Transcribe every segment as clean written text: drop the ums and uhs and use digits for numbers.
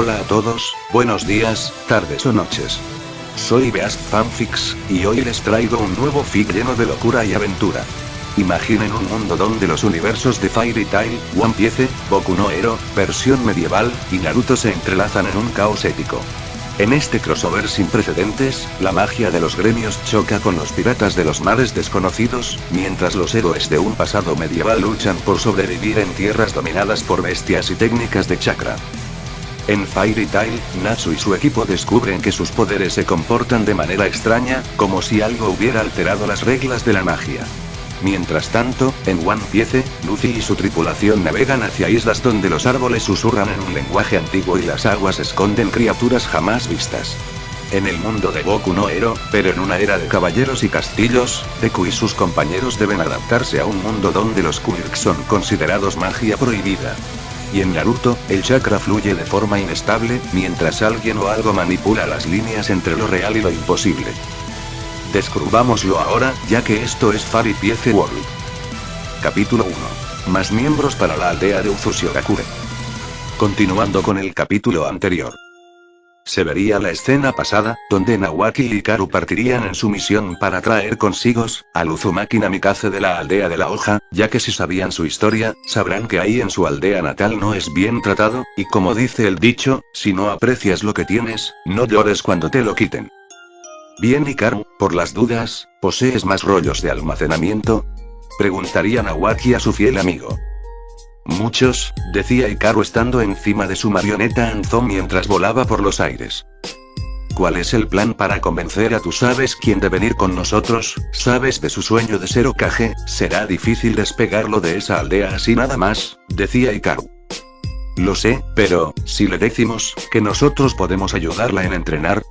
Hola a todos, buenos días, tardes o noches. Soy Beast Fanfics, y hoy les traigo un nuevo fic lleno de locura y aventura. Imaginen un mundo donde los universos de Fairy Tail, One Piece, Boku no Hero, versión medieval, y Naruto se entrelazan en un caos épico. En este crossover sin precedentes, la magia de los gremios choca con los piratas de los mares desconocidos, mientras los héroes de un pasado medieval luchan por sobrevivir en tierras dominadas por bestias y técnicas de chakra. En Fairy Tail, Natsu y su equipo descubren que sus poderes se comportan de manera extraña, como si algo hubiera alterado las reglas de la magia. Mientras tanto, en One Piece, Luffy y su tripulación navegan hacia islas donde los árboles susurran en un lenguaje antiguo y las aguas esconden criaturas jamás vistas. En el mundo de Boku no Hero, pero en una era de caballeros y castillos, Deku y sus compañeros deben adaptarse a un mundo donde los quirks son considerados magia prohibida. Y en Naruto, el chakra fluye de forma inestable, mientras alguien o algo manipula las líneas entre lo real y lo imposible. Descubrámoslo ahora, ya que esto es Fairy Tail World. Capítulo 1. Más miembros para la aldea de Uzushiogakure. Continuando con el capítulo anterior. Se vería la escena pasada, donde Nawaki y Hikaru partirían en su misión para traer consigo al Uzumaki Namikaze de la aldea de la hoja, ya que si sabían su historia, sabrán que ahí en su aldea natal no es bien tratado, y como dice el dicho, si no aprecias lo que tienes, no llores cuando te lo quiten. Bien Hikaru, por las dudas, ¿posees más rollos de almacenamiento? Preguntaría Nawaki a su fiel amigo. Muchos, decía Hikaru estando encima de su marioneta Anzo mientras volaba por los aires. ¿Cuál es el plan para convencer a tú sabes quién de venir con nosotros? ¿Sabes de su sueño de ser Hokage? Será difícil despegarlo de esa aldea así nada más, decía Hikaru. Lo sé, pero, si le decimos que nosotros podemos ayudarla en entrenar,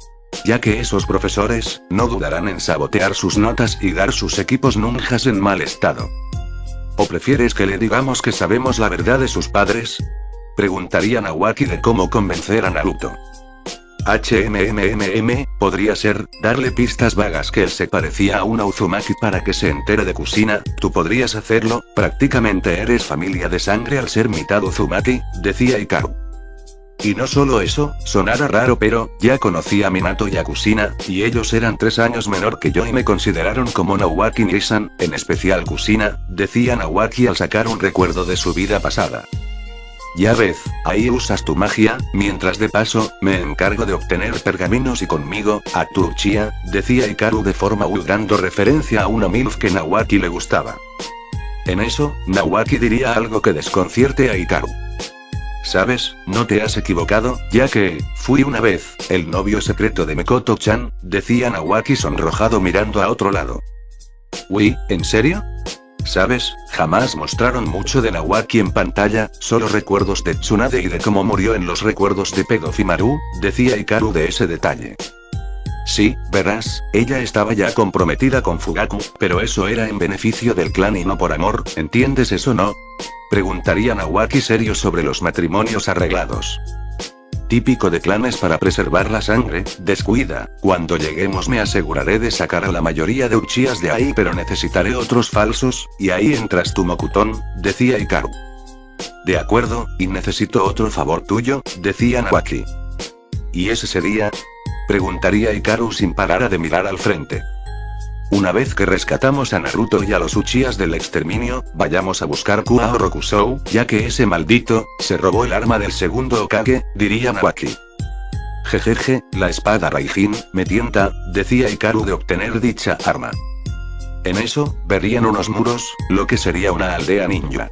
ya que esos profesores, no dudarán en sabotear sus notas y dar sus equipos ninjas en mal estado. ¿O prefieres que le digamos que sabemos la verdad de sus padres? Preguntaría Nawaki de cómo convencer a Naruto. Podría ser, darle pistas vagas que él se parecía a una Uzumaki para que se entere de Kushina, tú podrías hacerlo, prácticamente eres familia de sangre al ser mitad Uzumaki, decía Hikaru. Y no solo eso, sonara raro pero, ya conocí a Minato y a Kushina, y ellos eran 3 años menor que yo y me consideraron como Nawaki Nisan, en especial Kushina, decía Nawaki al sacar un recuerdo de su vida pasada. Ya ves, ahí usas tu magia, mientras de paso, me encargo de obtener pergaminos y conmigo, a tu Uchiha, decía Hikaru de forma dando referencia a una MILF que Nawaki le gustaba. En eso, Nawaki diría algo que desconcierte a Hikaru. ¿Sabes? No te has equivocado, ya que, fui una vez, el novio secreto de Mikoto-chan, decía Nawaki sonrojado mirando a otro lado. Uy, ¿en serio? ¿Sabes? Jamás mostraron mucho de Nawaki en pantalla, solo recuerdos de Tsunade y de cómo murió en los recuerdos de Pedofimaru, decía Hikaru de ese detalle. Sí, verás, ella estaba ya comprometida con Fugaku, pero eso era en beneficio del clan y no por amor, ¿entiendes eso no? Preguntaría Nawaki serio sobre los matrimonios arreglados. Típico de clanes para preservar la sangre, descuida, cuando lleguemos me aseguraré de sacar a la mayoría de Uchihas de ahí pero necesitaré otros falsos, y ahí entras tú Mokuton, decía Hikaru. De acuerdo, y necesito otro favor tuyo, decía Nawaki. ¿Y ese sería? Preguntaría Hikaru sin parar de mirar al frente. Una vez que rescatamos a Naruto y a los Uchihas del exterminio, vayamos a buscar Kuao Rokusou, ya que ese maldito, se robó el arma del segundo Hokage, diría Nawaki. Jejeje, la espada Raijin, me tienta, decía Hikaru de obtener dicha arma. En eso, verían unos muros, lo que sería una aldea ninja.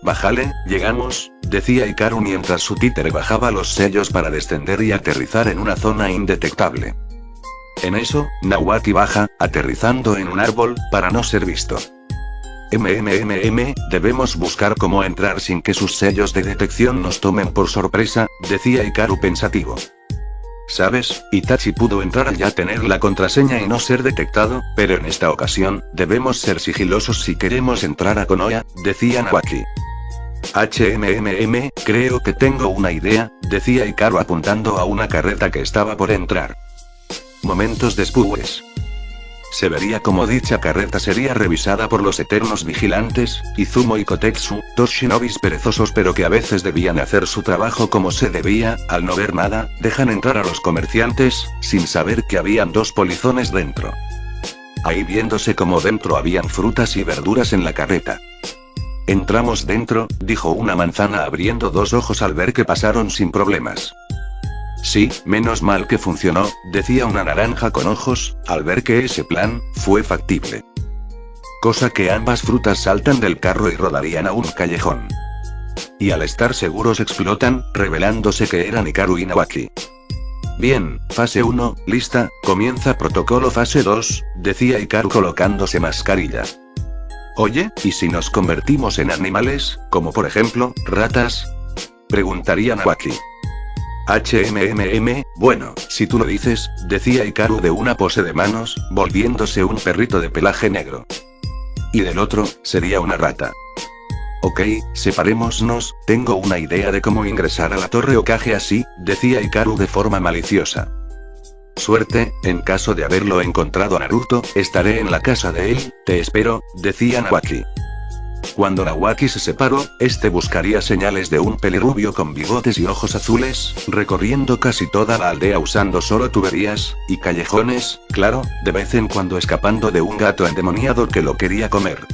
Bájale, llegamos, decía Hikaru mientras su títere bajaba los sellos para descender y aterrizar en una zona indetectable. En eso, Nawaki baja, aterrizando en un árbol, para no ser visto. Debemos buscar cómo entrar sin que sus sellos de detección nos tomen por sorpresa, decía Hikaru pensativo. ¿Sabes? Itachi pudo entrar al ya tener la contraseña y no ser detectado, pero en esta ocasión, debemos ser sigilosos si queremos entrar a Konoha, decía Nawaki. Creo que tengo una idea, decía Hikaru apuntando a una carreta que estaba por entrar. Momentos después. se vería como dicha carreta sería revisada por los eternos vigilantes, Izumo y Kotetsu, dos shinobis perezosos pero que a veces debían hacer su trabajo como se debía. Al no ver nada, dejan entrar a los comerciantes, sin saber que habían dos polizones dentro. Ahí viéndose como dentro habían frutas y verduras en la carreta. Entramos dentro, dijo una manzana abriendo dos ojos al ver que pasaron sin problemas. Sí, menos mal que funcionó, decía una naranja con ojos, al ver que ese plan fue factible. Cosa que ambas frutas saltan del carro y rodarían a un callejón. Y al estar seguros explotan, revelándose que eran Hikaru y Nawaki. Bien, fase 1, lista, comienza protocolo fase 2, decía Hikaru colocándose mascarilla. Oye, ¿y si nos convertimos en animales, como por ejemplo, ratas? Preguntaría Nawaki. Bueno, si tú lo dices, decía Hikaru de una pose de manos, volviéndose un perrito de pelaje negro. Y del otro, sería una rata. Ok, separémonos, tengo una idea de cómo ingresar a la torre Hokage así, decía Hikaru de forma maliciosa. Suerte, en caso de haberlo encontrado a Naruto, estaré en la casa de él, te espero, decía Nawaki. Cuando Nawaki se separó, este buscaría señales de un pelirrubio con bigotes y ojos azules, recorriendo casi toda la aldea usando solo tuberías y callejones, claro, de vez en cuando escapando de un gato endemoniado que lo quería comer.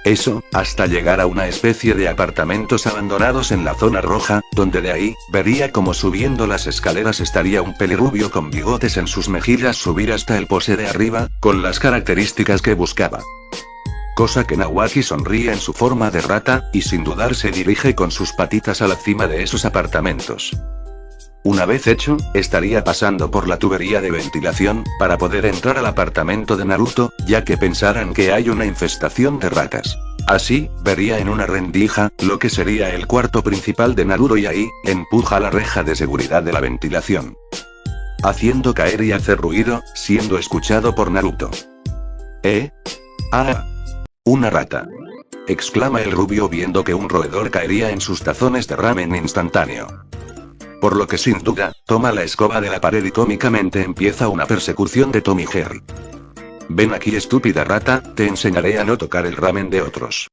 Eso, hasta llegar a una especie de apartamentos abandonados en la zona roja, donde de ahí, vería como subiendo las escaleras estaría un pelirrubio con bigotes en sus mejillas subir hasta el pose de arriba, con las características que buscaba. Cosa que Nawaki sonríe en su forma de rata, y sin dudar se dirige con sus patitas a la cima de esos apartamentos. Una vez hecho, estaría pasando por la tubería de ventilación, para poder entrar al apartamento de Naruto, ya que pensaran que hay una infestación de ratas. Así, vería en una rendija, lo que sería el cuarto principal de Naruto y ahí, empuja la reja de seguridad de la ventilación. Haciendo caer y hacer ruido, siendo escuchado por Naruto. ¡Ah! Una rata. Exclama el rubio viendo que un roedor caería en sus tazones de ramen instantáneo. Por lo que sin duda, toma la escoba de la pared y cómicamente empieza una persecución de Tommy Jerry. Ven aquí estúpida rata, te enseñaré a no tocar el ramen de otros.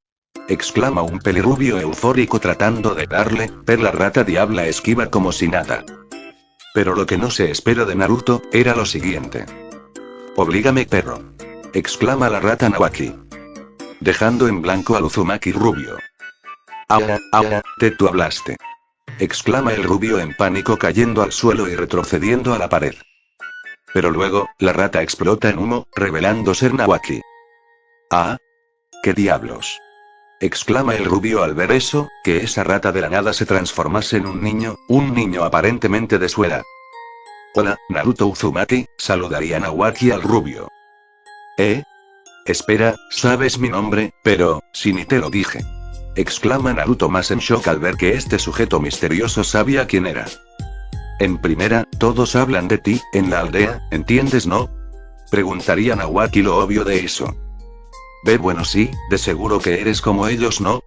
Exclama un pelirrubio eufórico tratando de darle, pero la rata diabla esquiva como si nada. Pero lo que no se espera de Naruto, era lo siguiente. Oblígame perro. Exclama la rata Nawaki. Dejando en blanco al Uzumaki rubio. Ahora, tú hablaste. Exclama el rubio en pánico cayendo al suelo y retrocediendo a la pared. Pero luego, la rata explota en humo, revelando ser Nawaki. ¡Ah! ¡Qué diablos! Exclama el rubio al ver eso, que esa rata de la nada se transformase en un niño aparentemente de su edad. Hola, Naruto Uzumaki, saludaría Nawaki al rubio. Espera, sabes mi nombre, pero, si ni te lo dije. Exclama Naruto más en shock al ver que este sujeto misterioso sabía quién era. En primera, todos hablan de ti, en la aldea, ¿entiendes no? Preguntaría Nawaki lo obvio de eso. Bueno sí, de seguro que eres como ellos ¿no?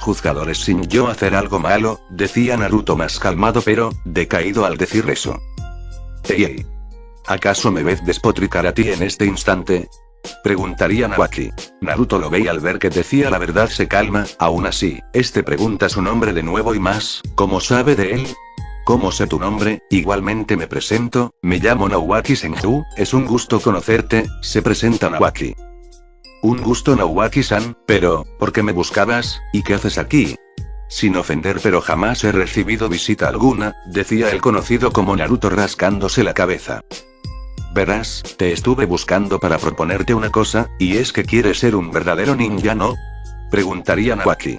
Juzgadores sin yo hacer algo malo, decía Naruto más calmado pero, decaído al decir eso. Ey. ¿Acaso me ves despotricar a ti en este instante? Preguntaría Nawaki. Naruto lo ve y al ver que decía la verdad se calma, aún así, este pregunta su nombre de nuevo y más, ¿cómo sabe de él? ¿Cómo sé tu nombre? Igualmente me presento, me llamo Nawaki Senju, es un gusto conocerte, se presenta Nawaki. Un gusto Nawaki-san, pero, ¿por qué me buscabas, y qué haces aquí? Sin ofender pero jamás he recibido visita alguna, decía el conocido como Naruto rascándose la cabeza. Verás, te estuve buscando para proponerte una cosa, y es que quieres ser un verdadero ninja ¿no? Preguntaría Nawaki.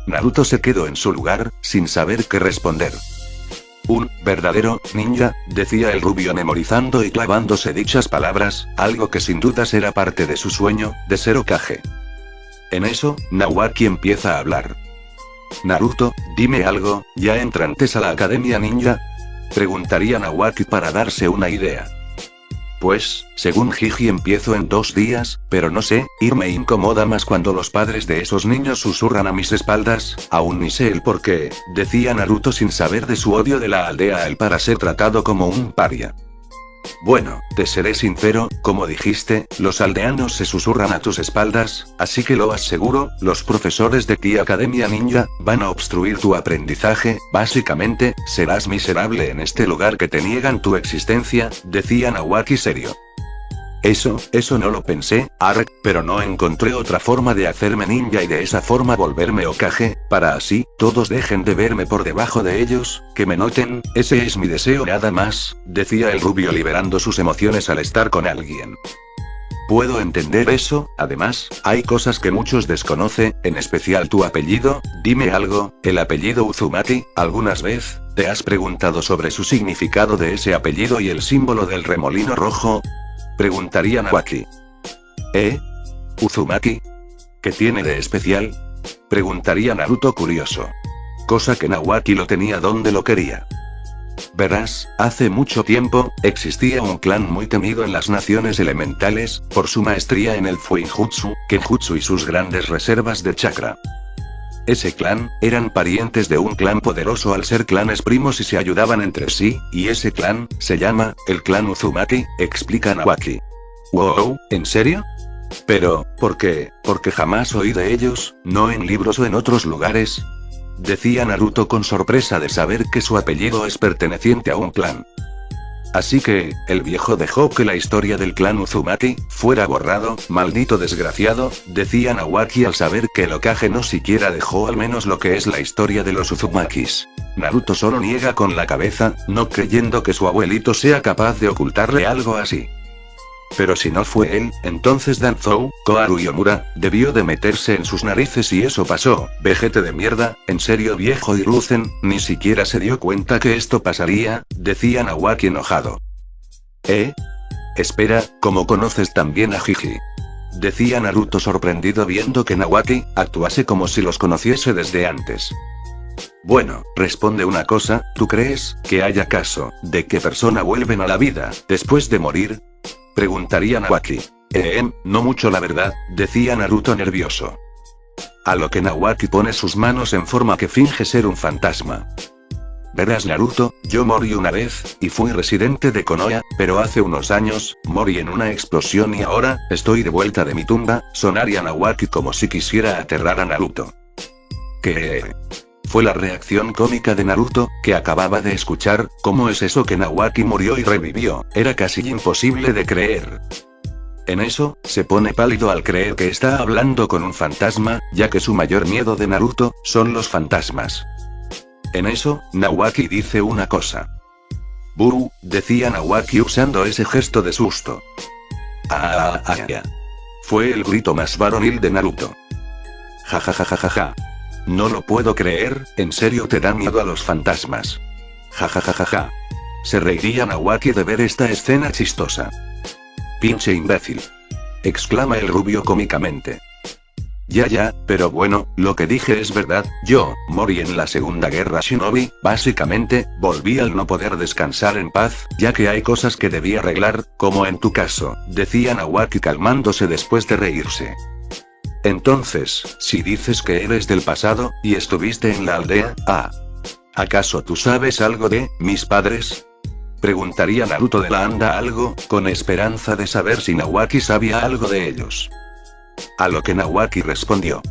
Naruto se quedó en su lugar, sin saber qué responder. Un verdadero ninja, decía el rubio memorizando y clavándose dichas palabras, algo que sin dudas era parte de su sueño, de ser Hokage. En eso, Nawaki empieza a hablar. Naruto, dime algo, ¿ya entrantes a la academia ninja? Preguntaría Nawaki para darse una idea. Pues, según Jiji empiezo en 2 días, pero no sé, y me incomoda más cuando los padres de esos niños susurran a mis espaldas, aún ni sé el por qué, decía Naruto sin saber de su odio de la aldea a él para ser tratado como un paria. Bueno, te seré sincero, como dijiste, los aldeanos se susurran a tus espaldas, así que lo aseguro, los profesores de Ki Academia Ninja van a obstruir tu aprendizaje, básicamente, serás miserable en este lugar que te niegan tu existencia, decía Nawaki serio. Eso no lo pensé, Ark, pero no encontré otra forma de hacerme ninja y de esa forma volverme Hokage, para así, todos dejen de verme por debajo de ellos, que me noten, ese es mi deseo nada más, decía el rubio liberando sus emociones al estar con alguien. Puedo entender eso, además, hay cosas que muchos desconocen, en especial tu apellido, dime algo, el apellido Uzumaki, ¿algunas vez te has preguntado sobre su significado de ese apellido y el símbolo del remolino rojo? Preguntaría Nawaki. ¿Uzumaki? ¿Qué tiene de especial? Preguntaría Naruto curioso. Cosa que Nawaki lo tenía donde lo quería. Verás, hace mucho tiempo, existía un clan muy temido en las naciones elementales, por su maestría en el Fuinjutsu, Kenjutsu y sus grandes reservas de chakra. Ese clan, eran parientes de un clan poderoso al ser clanes primos y se ayudaban entre sí, y ese clan, se llama, el clan Uzumaki, explica Nawaki. Wow, ¿en serio? Pero, ¿por qué? Porque jamás oí de ellos, no en libros o en otros lugares. Decía Naruto con sorpresa de saber que su apellido es perteneciente a un clan. Así que, el viejo dejó que la historia del clan Uzumaki fuera borrado, maldito desgraciado, decía Nawaki al saber que el Hokage no siquiera dejó al menos lo que es la historia de los Uzumakis. Naruto solo niega con la cabeza, no creyendo que su abuelito sea capaz de ocultarle algo así. Pero si no fue él, entonces Danzou, Koharu y Omura, debió de meterse en sus narices y eso pasó, vejete de mierda, en serio viejo Hiruzen, ni siquiera se dio cuenta que esto pasaría, decía Nawaki enojado. Espera, ¿cómo conoces también a Jiji? Decía Naruto sorprendido viendo que Nawaki actuase como si los conociese desde antes. Bueno, responde una cosa, ¿tú crees que haya caso de que persona vuelven a la vida después de morir? Preguntaría Nawaki. No mucho la verdad, decía Naruto nervioso. A lo que Nawaki pone sus manos en forma que finge ser un fantasma. Verás Naruto, yo morí una vez, y fui residente de Konoha, pero hace unos años, morí en una explosión y ahora, estoy de vuelta de mi tumba, sonaría Nawaki como si quisiera aterrar a Naruto. ¿Qué? Fue la reacción cómica de Naruto, que acababa de escuchar. ¿Cómo es eso que Nawaki murió y revivió? Era casi imposible de creer. En eso, se pone pálido al creer que está hablando con un fantasma, ya que su mayor miedo de Naruto, son los fantasmas. En eso, Nawaki dice una cosa. «Buru», decía Nawaki usando ese gesto de susto. Fue el grito más varonil de Naruto. Ja. No lo puedo creer, ¿en serio te da miedo a los fantasmas? Ja. Se reiría Nawaki de ver esta escena chistosa. Pinche imbécil. Exclama el rubio cómicamente. Ya, pero bueno, lo que dije es verdad, yo, morí en la Segunda Guerra Shinobi, básicamente, volví al no poder descansar en paz, ya que hay cosas que debí arreglar, como en tu caso, decía Nawaki calmándose después de reírse. Entonces, si dices que eres del pasado, y estuviste en la aldea, ¿acaso tú sabes algo de mis padres? Preguntaría Naruto de la anda algo, con esperanza de saber si Nawaki sabía algo de ellos. A lo que Nawaki respondió.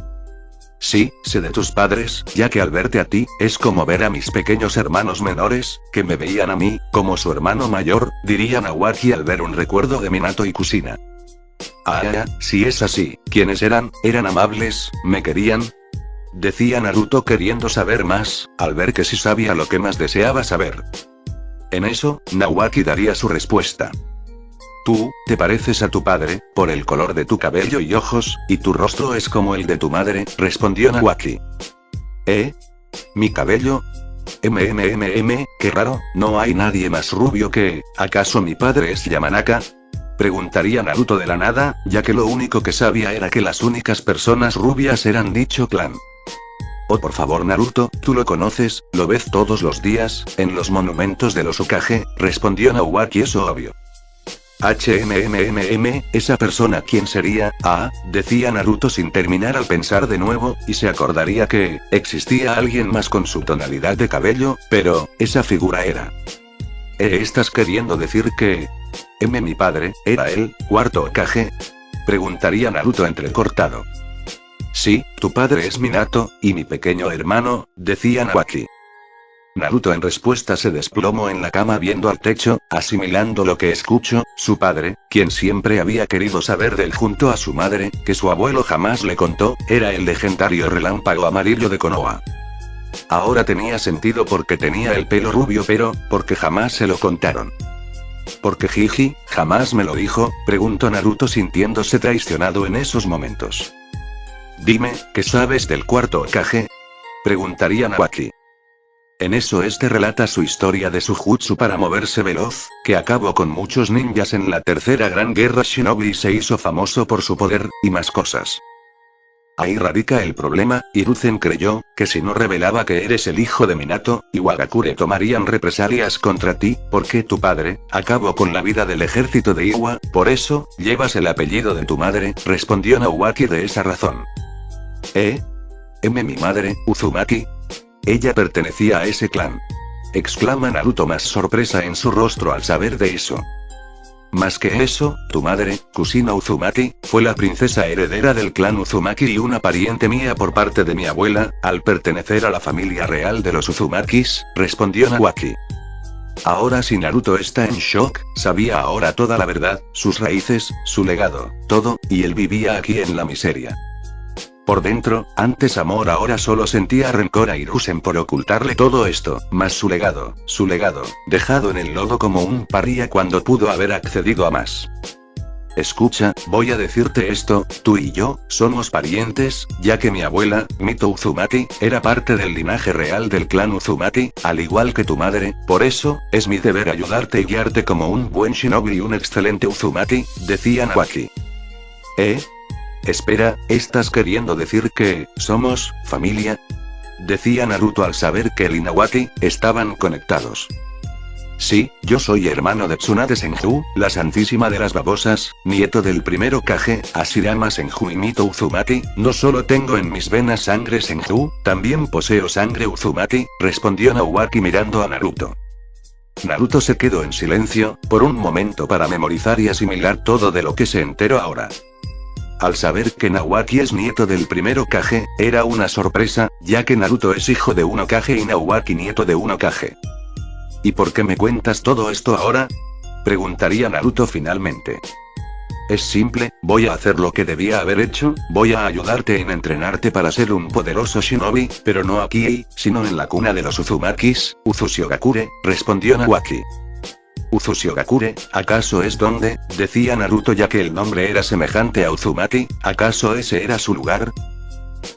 Sí, sé de tus padres, ya que al verte a ti, es como ver a mis pequeños hermanos menores, que me veían a mí, como su hermano mayor, diría Nawaki al ver un recuerdo de Minato y Kushina. Si es así, ¿quiénes eran? ¿Eran amables? ¿Me querían? Decía Naruto queriendo saber más, al ver que sí sabía lo que más deseaba saber. En eso, Nawaki daría su respuesta. Tú, te pareces a tu padre, por el color de tu cabello y ojos, y tu rostro es como el de tu madre, respondió Nawaki. ¿Mi cabello? Qué raro, no hay nadie más rubio que, ¿acaso mi padre es Yamanaka? Preguntaría Naruto de la nada, ya que lo único que sabía era que las únicas personas rubias eran dicho clan. Oh por favor Naruto, tú lo conoces, lo ves todos los días, en los monumentos de los Hokage, respondió Nawaki eso obvio. Esa persona ¿quién sería? Decía Naruto sin terminar al pensar de nuevo, y se acordaría que, existía alguien más con su tonalidad de cabello, pero, esa figura era. ¿Estás queriendo decir que... mi padre, era el cuarto Hokage? Preguntaría Naruto entrecortado. Sí, tu padre es Minato, y mi pequeño hermano, decía Naoki. Naruto en respuesta se desplomó en la cama viendo al techo, asimilando lo que escuchó. Su padre, quien siempre había querido saber de él junto a su madre, que su abuelo jamás le contó, era el legendario relámpago amarillo de Konoha. Ahora tenía sentido porque tenía el pelo rubio, pero, porque jamás se lo contaron. ¿Por qué Jiji jamás me lo dijo?, preguntó Naruto sintiéndose traicionado en esos momentos. Dime, ¿qué sabes del cuarto Hokage?, preguntaría Naoki. En eso relata su historia de su jutsu para moverse veloz, que acabó con muchos ninjas en la tercera gran guerra shinobi y se hizo famoso por su poder, y más cosas. Ahí radica el problema. Hiruzen creyó que si no revelaba que eres el hijo de Minato, Iwagakure tomarían represalias contra ti, porque tu padre acabó con la vida del ejército de Iwa, por eso, llevas el apellido de tu madre, respondió Naoki de esa razón. Mi madre, Uzumaki. Ella pertenecía a ese clan. Exclama Naruto más sorpresa en su rostro al saber de eso. Más que eso, tu madre, Kusino Uzumaki, fue la princesa heredera del clan Uzumaki y una pariente mía por parte de mi abuela, al pertenecer a la familia real de los Uzumakis, respondió Naoki. Ahora si Naruto está en shock, sabía ahora toda la verdad, sus raíces, su legado, todo, y él vivía aquí en la miseria. Por dentro, antes amor ahora solo sentía rencor a Hiruzen por ocultarle todo esto, más su legado, dejado en el lodo como un paria cuando pudo haber accedido a más. Escucha, voy a decirte esto, tú y yo, somos parientes, ya que mi abuela, Mito Uzumaki, era parte del linaje real del clan Uzumaki, al igual que tu madre, por eso, es mi deber ayudarte y guiarte como un buen shinobi y un excelente Uzumaki, decía Naoki. Espera, ¿estás queriendo decir que somos familia?, decía Naruto al saber que él y Naoki estaban conectados. Sí, yo soy hermano de Tsunade Senju, la santísima de las babosas, nieto del primer Hokage, Hashirama Senju y Mito Uzumaki. No solo tengo en mis venas sangre Senju, también poseo sangre Uzumaki, respondió Naoki mirando a Naruto. Naruto se quedó en silencio, por un momento para memorizar y asimilar todo de lo que se enteró ahora. Al saber que Naoki es nieto del primer Hokage, era una sorpresa, ya que Naruto es hijo de un Hokage y Naoki nieto de un Hokage. ¿Y por qué me cuentas todo esto ahora?, preguntaría Naruto finalmente. Es simple, voy a hacer lo que debía haber hecho, voy a ayudarte en entrenarte para ser un poderoso shinobi, pero no aquí, sino en la cuna de los Uzumakis, Uzushigakure, respondió Naoki. Uzushigakure, ¿acaso es donde?, decía Naruto ya que el nombre era semejante a Uzumaki, ¿acaso ese era su lugar?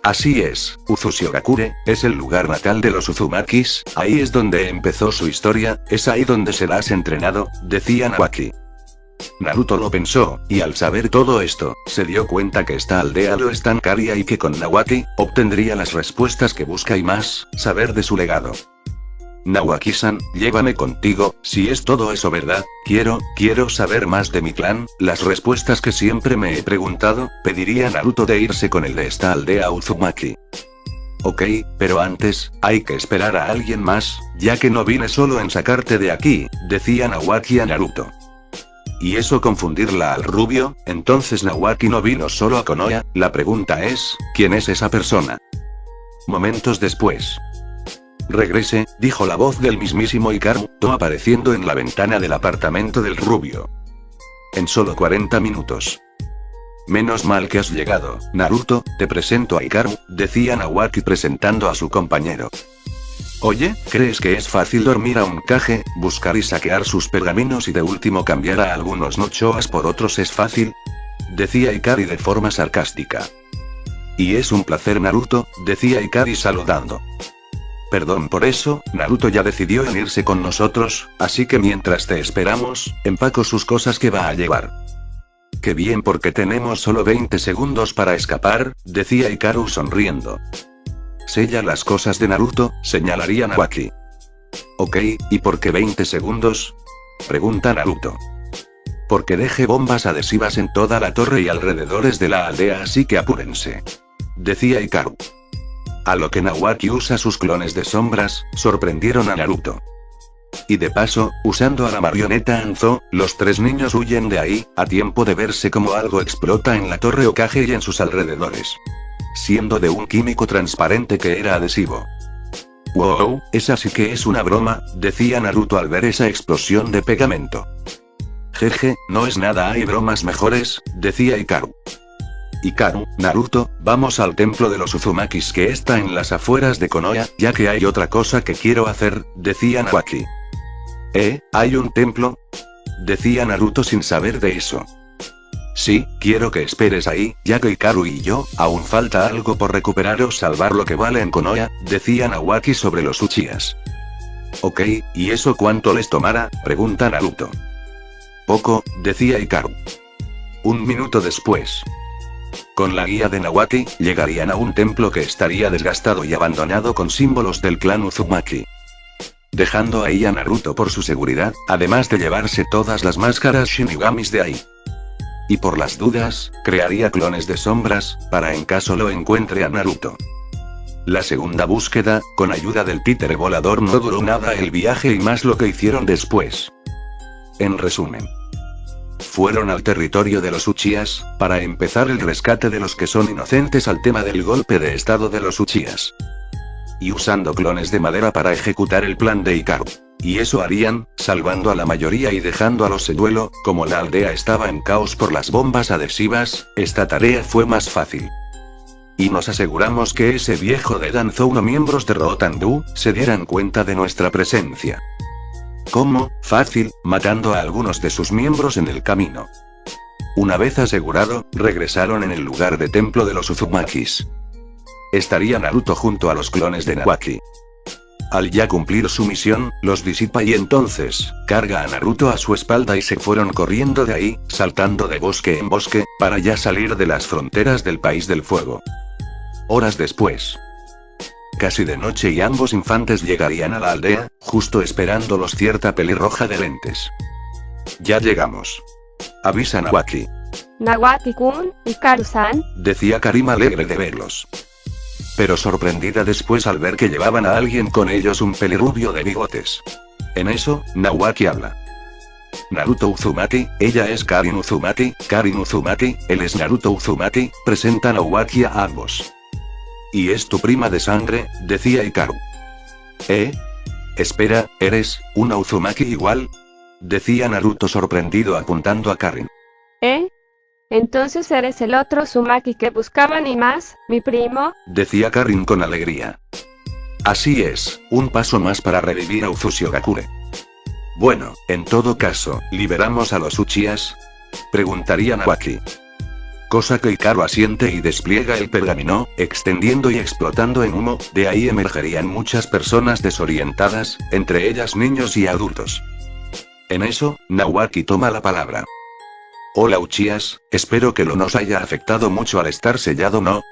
Así es, Uzushigakure, es el lugar natal de los Uzumakis, ahí es donde empezó su historia, es ahí donde serás entrenado, decía Naoki. Naruto lo pensó, y al saber todo esto, se dio cuenta que esta aldea lo estancaría y que con Naoki, obtendría las respuestas que busca y más, saber de su legado. Naoki-san, llévame contigo, si es todo eso verdad, quiero saber más de mi clan, las respuestas que siempre me he preguntado, pediría Naruto de irse con el de esta aldea Uzumaki. Ok, pero antes, hay que esperar a alguien más, ya que no vine solo en sacarte de aquí, decía Naoki a Naruto. ¿Y eso confundirla al rubio? Entonces Naoki no vino solo a Konoha, la pregunta es, ¿quién es esa persona? Momentos después. Regrese, dijo la voz del mismísimo Hikaru, apareciendo en la ventana del apartamento del rubio. En solo 40 minutos. Menos mal que has llegado, Naruto, te presento a Hikaru, decía Naoki presentando a su compañero. Oye, ¿crees que es fácil dormir a un Hokage, buscar y saquear sus pergaminos y de último cambiar a algunos Nochoas por otros es fácil?, decía Hikari de forma sarcástica. Y es un placer Naruto, decía Hikari saludando. Perdón por eso, Naruto ya decidió en irse con nosotros, así que mientras te esperamos, empaco sus cosas que va a llevar. Qué bien porque tenemos solo 20 segundos para escapar, decía Hikaru sonriendo. Sella las cosas de Naruto, señalaría Naoki. Ok, ¿y por qué 20 segundos?, pregunta Naruto. Porque deje bombas adhesivas en toda la torre y alrededores de la aldea, así que apúrense, decía Hikaru. A lo que Naoki usa sus clones de sombras, sorprendieron a Naruto. Y de paso, usando a la marioneta Anzo, los 3 niños huyen de ahí, a tiempo de verse como algo explota en la torre Hokage y en sus alrededores. Siendo de un químico transparente que era adhesivo. Wow, esa sí que es una broma, decía Naruto al ver esa explosión de pegamento. Jeje, no es nada, hay bromas mejores, decía Hikaru. Hikaru, Naruto, vamos al templo de los Uzumakis que está en las afueras de Konoha, ya que hay otra cosa que quiero hacer, decía Nawaki. ¿Hay un templo? Decía Naruto sin saber de eso. Sí, quiero que esperes ahí, ya que Hikaru y yo, aún falta algo por recuperar o salvar lo que vale en Konoha, decía Nawaki sobre los Uchihas. Ok, ¿y eso cuánto les tomará? Pregunta Naruto. Poco, decía Hikaru. 1 minuto después. Con la guía de Nawaki, llegarían a un templo que estaría desgastado y abandonado con símbolos del clan Uzumaki. Dejando ahí a Naruto por su seguridad, además de llevarse todas las máscaras Shinigamis de ahí. Y por las dudas, crearía clones de sombras, para en caso lo encuentre a Naruto. La segunda búsqueda, con ayuda del títere volador, no duró nada el viaje y más lo que hicieron después. En resumen. Fueron al territorio de los Uchihas, para empezar el rescate de los que son inocentes al tema del golpe de estado de los Uchihas. Y usando clones de madera para ejecutar el plan de Hikaru. Y eso harían, salvando a la mayoría y dejando a los Seduelo, como la aldea estaba en caos por las bombas adhesivas, esta tarea fue más fácil. Y nos aseguramos que ese viejo de Danzou o miembros de Rotandu, se dieran cuenta de nuestra presencia. ¿Cómo? Fácil, matando a algunos de sus miembros en el camino. Una vez asegurado, regresaron en el lugar de templo de los Uzumakis. Estaría Naruto junto a los clones de Nawaki. Al ya cumplir su misión, los disipa y entonces, carga a Naruto a su espalda y se fueron corriendo de ahí, saltando de bosque en bosque, para ya salir de las fronteras del País del Fuego. Horas después. Casi de noche y ambos infantes llegarían a la aldea, justo esperándolos cierta pelirroja de lentes. Ya llegamos. Avisa Nawaki. Nawaki-kun, Hikaru-san, decía Karim alegre de verlos. Pero sorprendida después al ver que llevaban a alguien con ellos, un pelirrubio de bigotes. En eso, Nawaki habla. Naruto Uzumaki, ella es Karin Uzumaki, él es Naruto Uzumaki, presenta Nawaki a ambos. Y es tu prima de sangre, decía Hikaru. Espera, ¿eres una Uzumaki igual? Decía Naruto sorprendido apuntando a Karin. Entonces eres el otro Uzumaki que buscaban y más, mi primo, decía Karin con alegría. Así es, un paso más para revivir a Uzushigakure. Bueno, en todo caso, ¿liberamos a los Uchihas? Preguntaría Nawaki. Cosa que Hikaru asiente y despliega el pergamino, extendiendo y explotando en humo, de ahí emergerían muchas personas desorientadas, entre ellas niños y adultos. En eso, Nawaki toma la palabra. Hola Uchihas, espero que no nos haya afectado mucho al estar sellado, ¿no?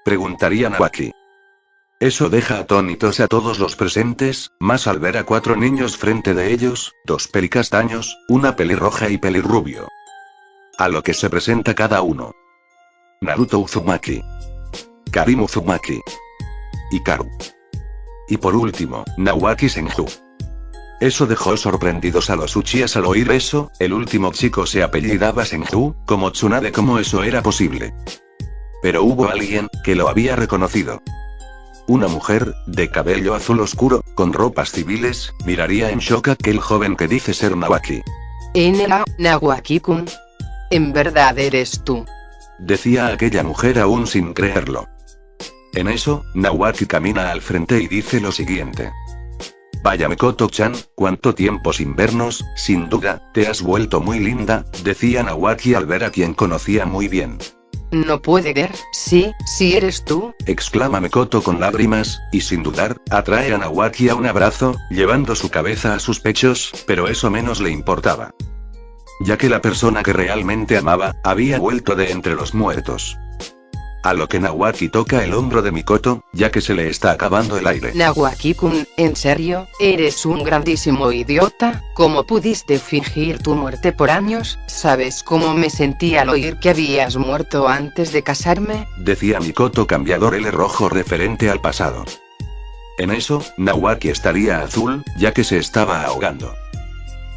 Preguntaría Nawaki. Eso deja atónitos a todos los presentes, más al ver a 4 niños frente de ellos, 2 pelicastaños, una pelirroja y pelirrubio. A lo que se presenta cada uno. Naruto Uzumaki. Karim Uzumaki. Hikaru. Y por último, Nawaki Senju. Eso dejó sorprendidos a los Uchihas al oír eso, el último chico se apellidaba Senju, como Tsunade, como eso era posible. Pero hubo alguien, que lo había reconocido. Una mujer, de cabello azul oscuro, con ropas civiles, miraría en shock a aquel joven que dice ser Nawaki. Nawaki-kun. ¿En verdad eres tú? Decía aquella mujer aún sin creerlo. En eso, Nawaki camina al frente y dice lo siguiente. Vaya Mikoto-chan, cuánto tiempo sin vernos, sin duda, te has vuelto muy linda, decía Nawaki al ver a quien conocía muy bien. No puede ver, sí eres tú, exclama Mikoto con lágrimas, y sin dudar, atrae a Nawaki a un abrazo, llevando su cabeza a sus pechos, pero eso menos le importaba. Ya que la persona que realmente amaba, había vuelto de entre los muertos. A lo que Nawaki toca el hombro de Mikoto, ya que se le está acabando el aire. Nawaki-kun, ¿en serio? Eres un grandísimo idiota, ¿cómo pudiste fingir tu muerte por años? ¿Sabes cómo me sentí al oír que habías muerto antes de casarme? Decía Mikoto cambiador el rojo referente al pasado. En eso, Nawaki estaría azul, ya que se estaba ahogando.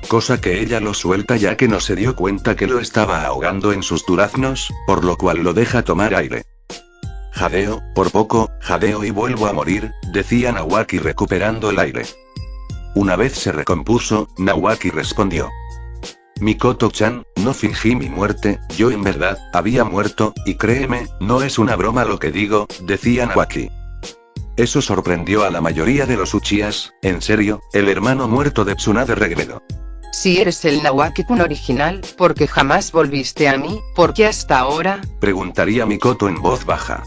Cosa que ella lo suelta ya que no se dio cuenta que lo estaba ahogando en sus duraznos, por lo cual lo deja tomar aire. Jadeo, por poco, jadeo y vuelvo a morir, decía Nawaki recuperando el aire. Una vez se recompuso, Nawaki respondió. Mikoto-chan, no fingí mi muerte, yo en verdad, había muerto, y créeme, no es una broma lo que digo, decía Nawaki. Eso sorprendió a la mayoría de los Uchihas, en serio, el hermano muerto de Tsunade Regredo. Si eres el Nawaki-kun original, ¿por qué jamás volviste a mí? ¿Por qué hasta ahora? Preguntaría Mikoto en voz baja.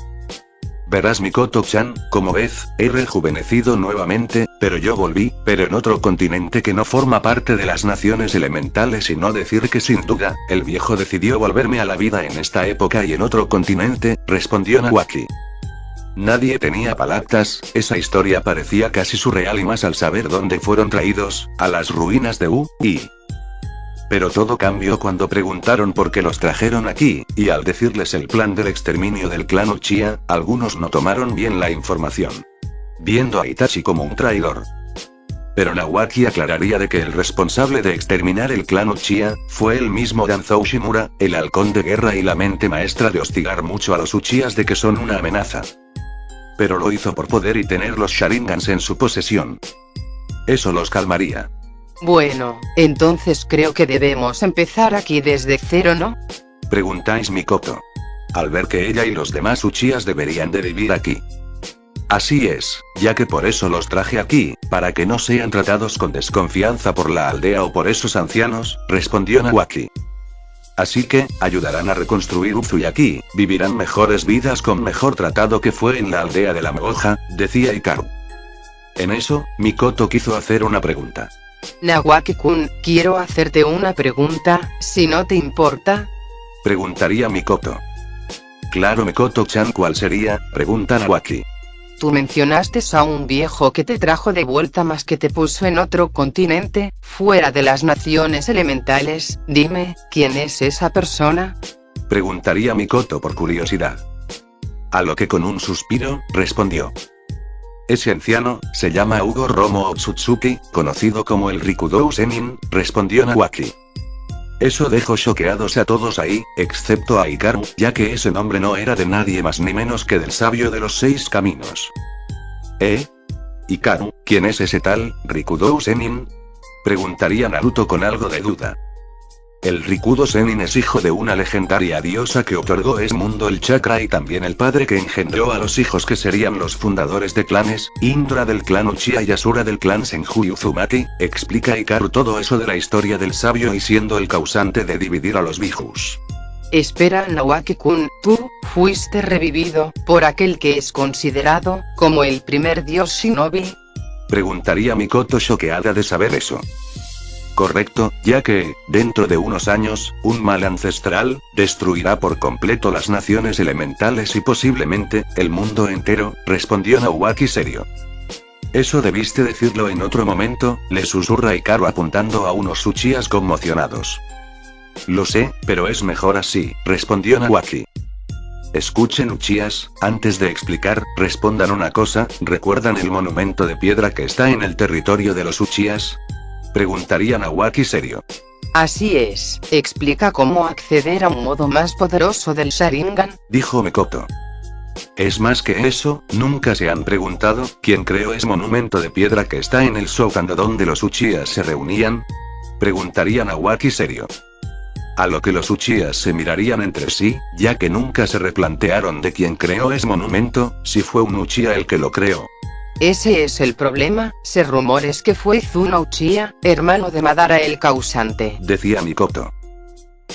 Verás Mikoto-chan, como ves, he rejuvenecido nuevamente, pero yo volví, pero en otro continente que no forma parte de las naciones elementales y no decir que sin duda, el viejo decidió volverme a la vida en esta época y en otro continente, respondió Nawaki. Nadie tenía palabras, esa historia parecía casi surreal y más al saber dónde fueron traídos, a las ruinas de U.I. Pero todo cambió cuando preguntaron por qué los trajeron aquí, y al decirles el plan del exterminio del clan Uchiha, algunos no tomaron bien la información, viendo a Itachi como un traidor. Pero Nawaki aclararía de que el responsable de exterminar el clan Uchiha, fue el mismo Danzou Shimura, el halcón de guerra y la mente maestra de hostigar mucho a los Uchihas de que son una amenaza. Pero lo hizo por poder y tener los Sharingans en su posesión. Eso los calmaría. Bueno, entonces creo que debemos empezar aquí desde cero, ¿no? Preguntáis Mikoto. Al ver que ella y los demás Uchihas deberían de vivir aquí. Así es, ya que por eso los traje aquí, para que no sean tratados con desconfianza por la aldea o por esos ancianos, respondió Nawaki. Así que, ayudarán a reconstruir Uzuyaki, vivirán mejores vidas con mejor tratado que fue en la aldea de la Mogoja, decía Hikaru. En eso, Mikoto quiso hacer una pregunta. Nawaki-kun, quiero hacerte una pregunta, si no te importa. Preguntaría Mikoto. Claro Mikoto-chan, ¿cuál sería? Pregunta Nawaki. Tú mencionaste a un viejo que te trajo de vuelta más que te puso en otro continente, fuera de las naciones elementales, dime, ¿quién es esa persona? Preguntaría Mikoto por curiosidad. A lo que con un suspiro, respondió. Ese anciano, se llama Ugo Romo Otsutsuki, conocido como el Rikudou Sennin, respondió Nawaki. Eso dejó choqueados a todos ahí, excepto a Hikaru, ya que ese nombre no era de nadie más ni menos que del sabio de los 6 caminos. Hikaru, ¿quién es ese tal, Rikudou Sennin? Preguntaría Naruto con algo de duda. El Rikudo Sennin es hijo de una legendaria diosa que otorgó a ese mundo el chakra y también el padre que engendró a los hijos que serían los fundadores de clanes, Indra del clan Uchiha y Asura del clan Senju Uzumaki, explica Hikaru todo eso de la historia del sabio y siendo el causante de dividir a los Bijus. Espera Nawaki-kun, tú, fuiste revivido, por aquel que es considerado, como el primer dios shinobi. Preguntaría Mikoto choqueada de saber eso. Correcto, ya que, dentro de unos años, un mal ancestral, destruirá por completo las naciones elementales y posiblemente, el mundo entero, respondió Nawaki serio. Eso debiste decirlo en otro momento, le susurra Hikaru apuntando a unos Uchihas conmocionados. Lo sé, pero es mejor así, respondió Nawaki. Escuchen Uchihas, antes de explicar, respondan una cosa, ¿recuerdan el monumento de piedra que está en el territorio de los Uchihas? Preguntaría Nawaki serio. Así es, explica cómo acceder a un modo más poderoso del Sharingan, dijo Mikoto. Es más que eso, ¿nunca se han preguntado quién creó ese monumento de piedra que está en el Shoukando donde los Uchihas se reunían? Preguntaría Nawaki serio. A lo que los Uchihas se mirarían entre sí, ya que nunca se replantearon de quién creó ese monumento, si fue un Uchiha el que lo creó. Ese es el problema, se rumores que fue Izuna Uchiha, hermano de Madara el causante, decía Mikoto.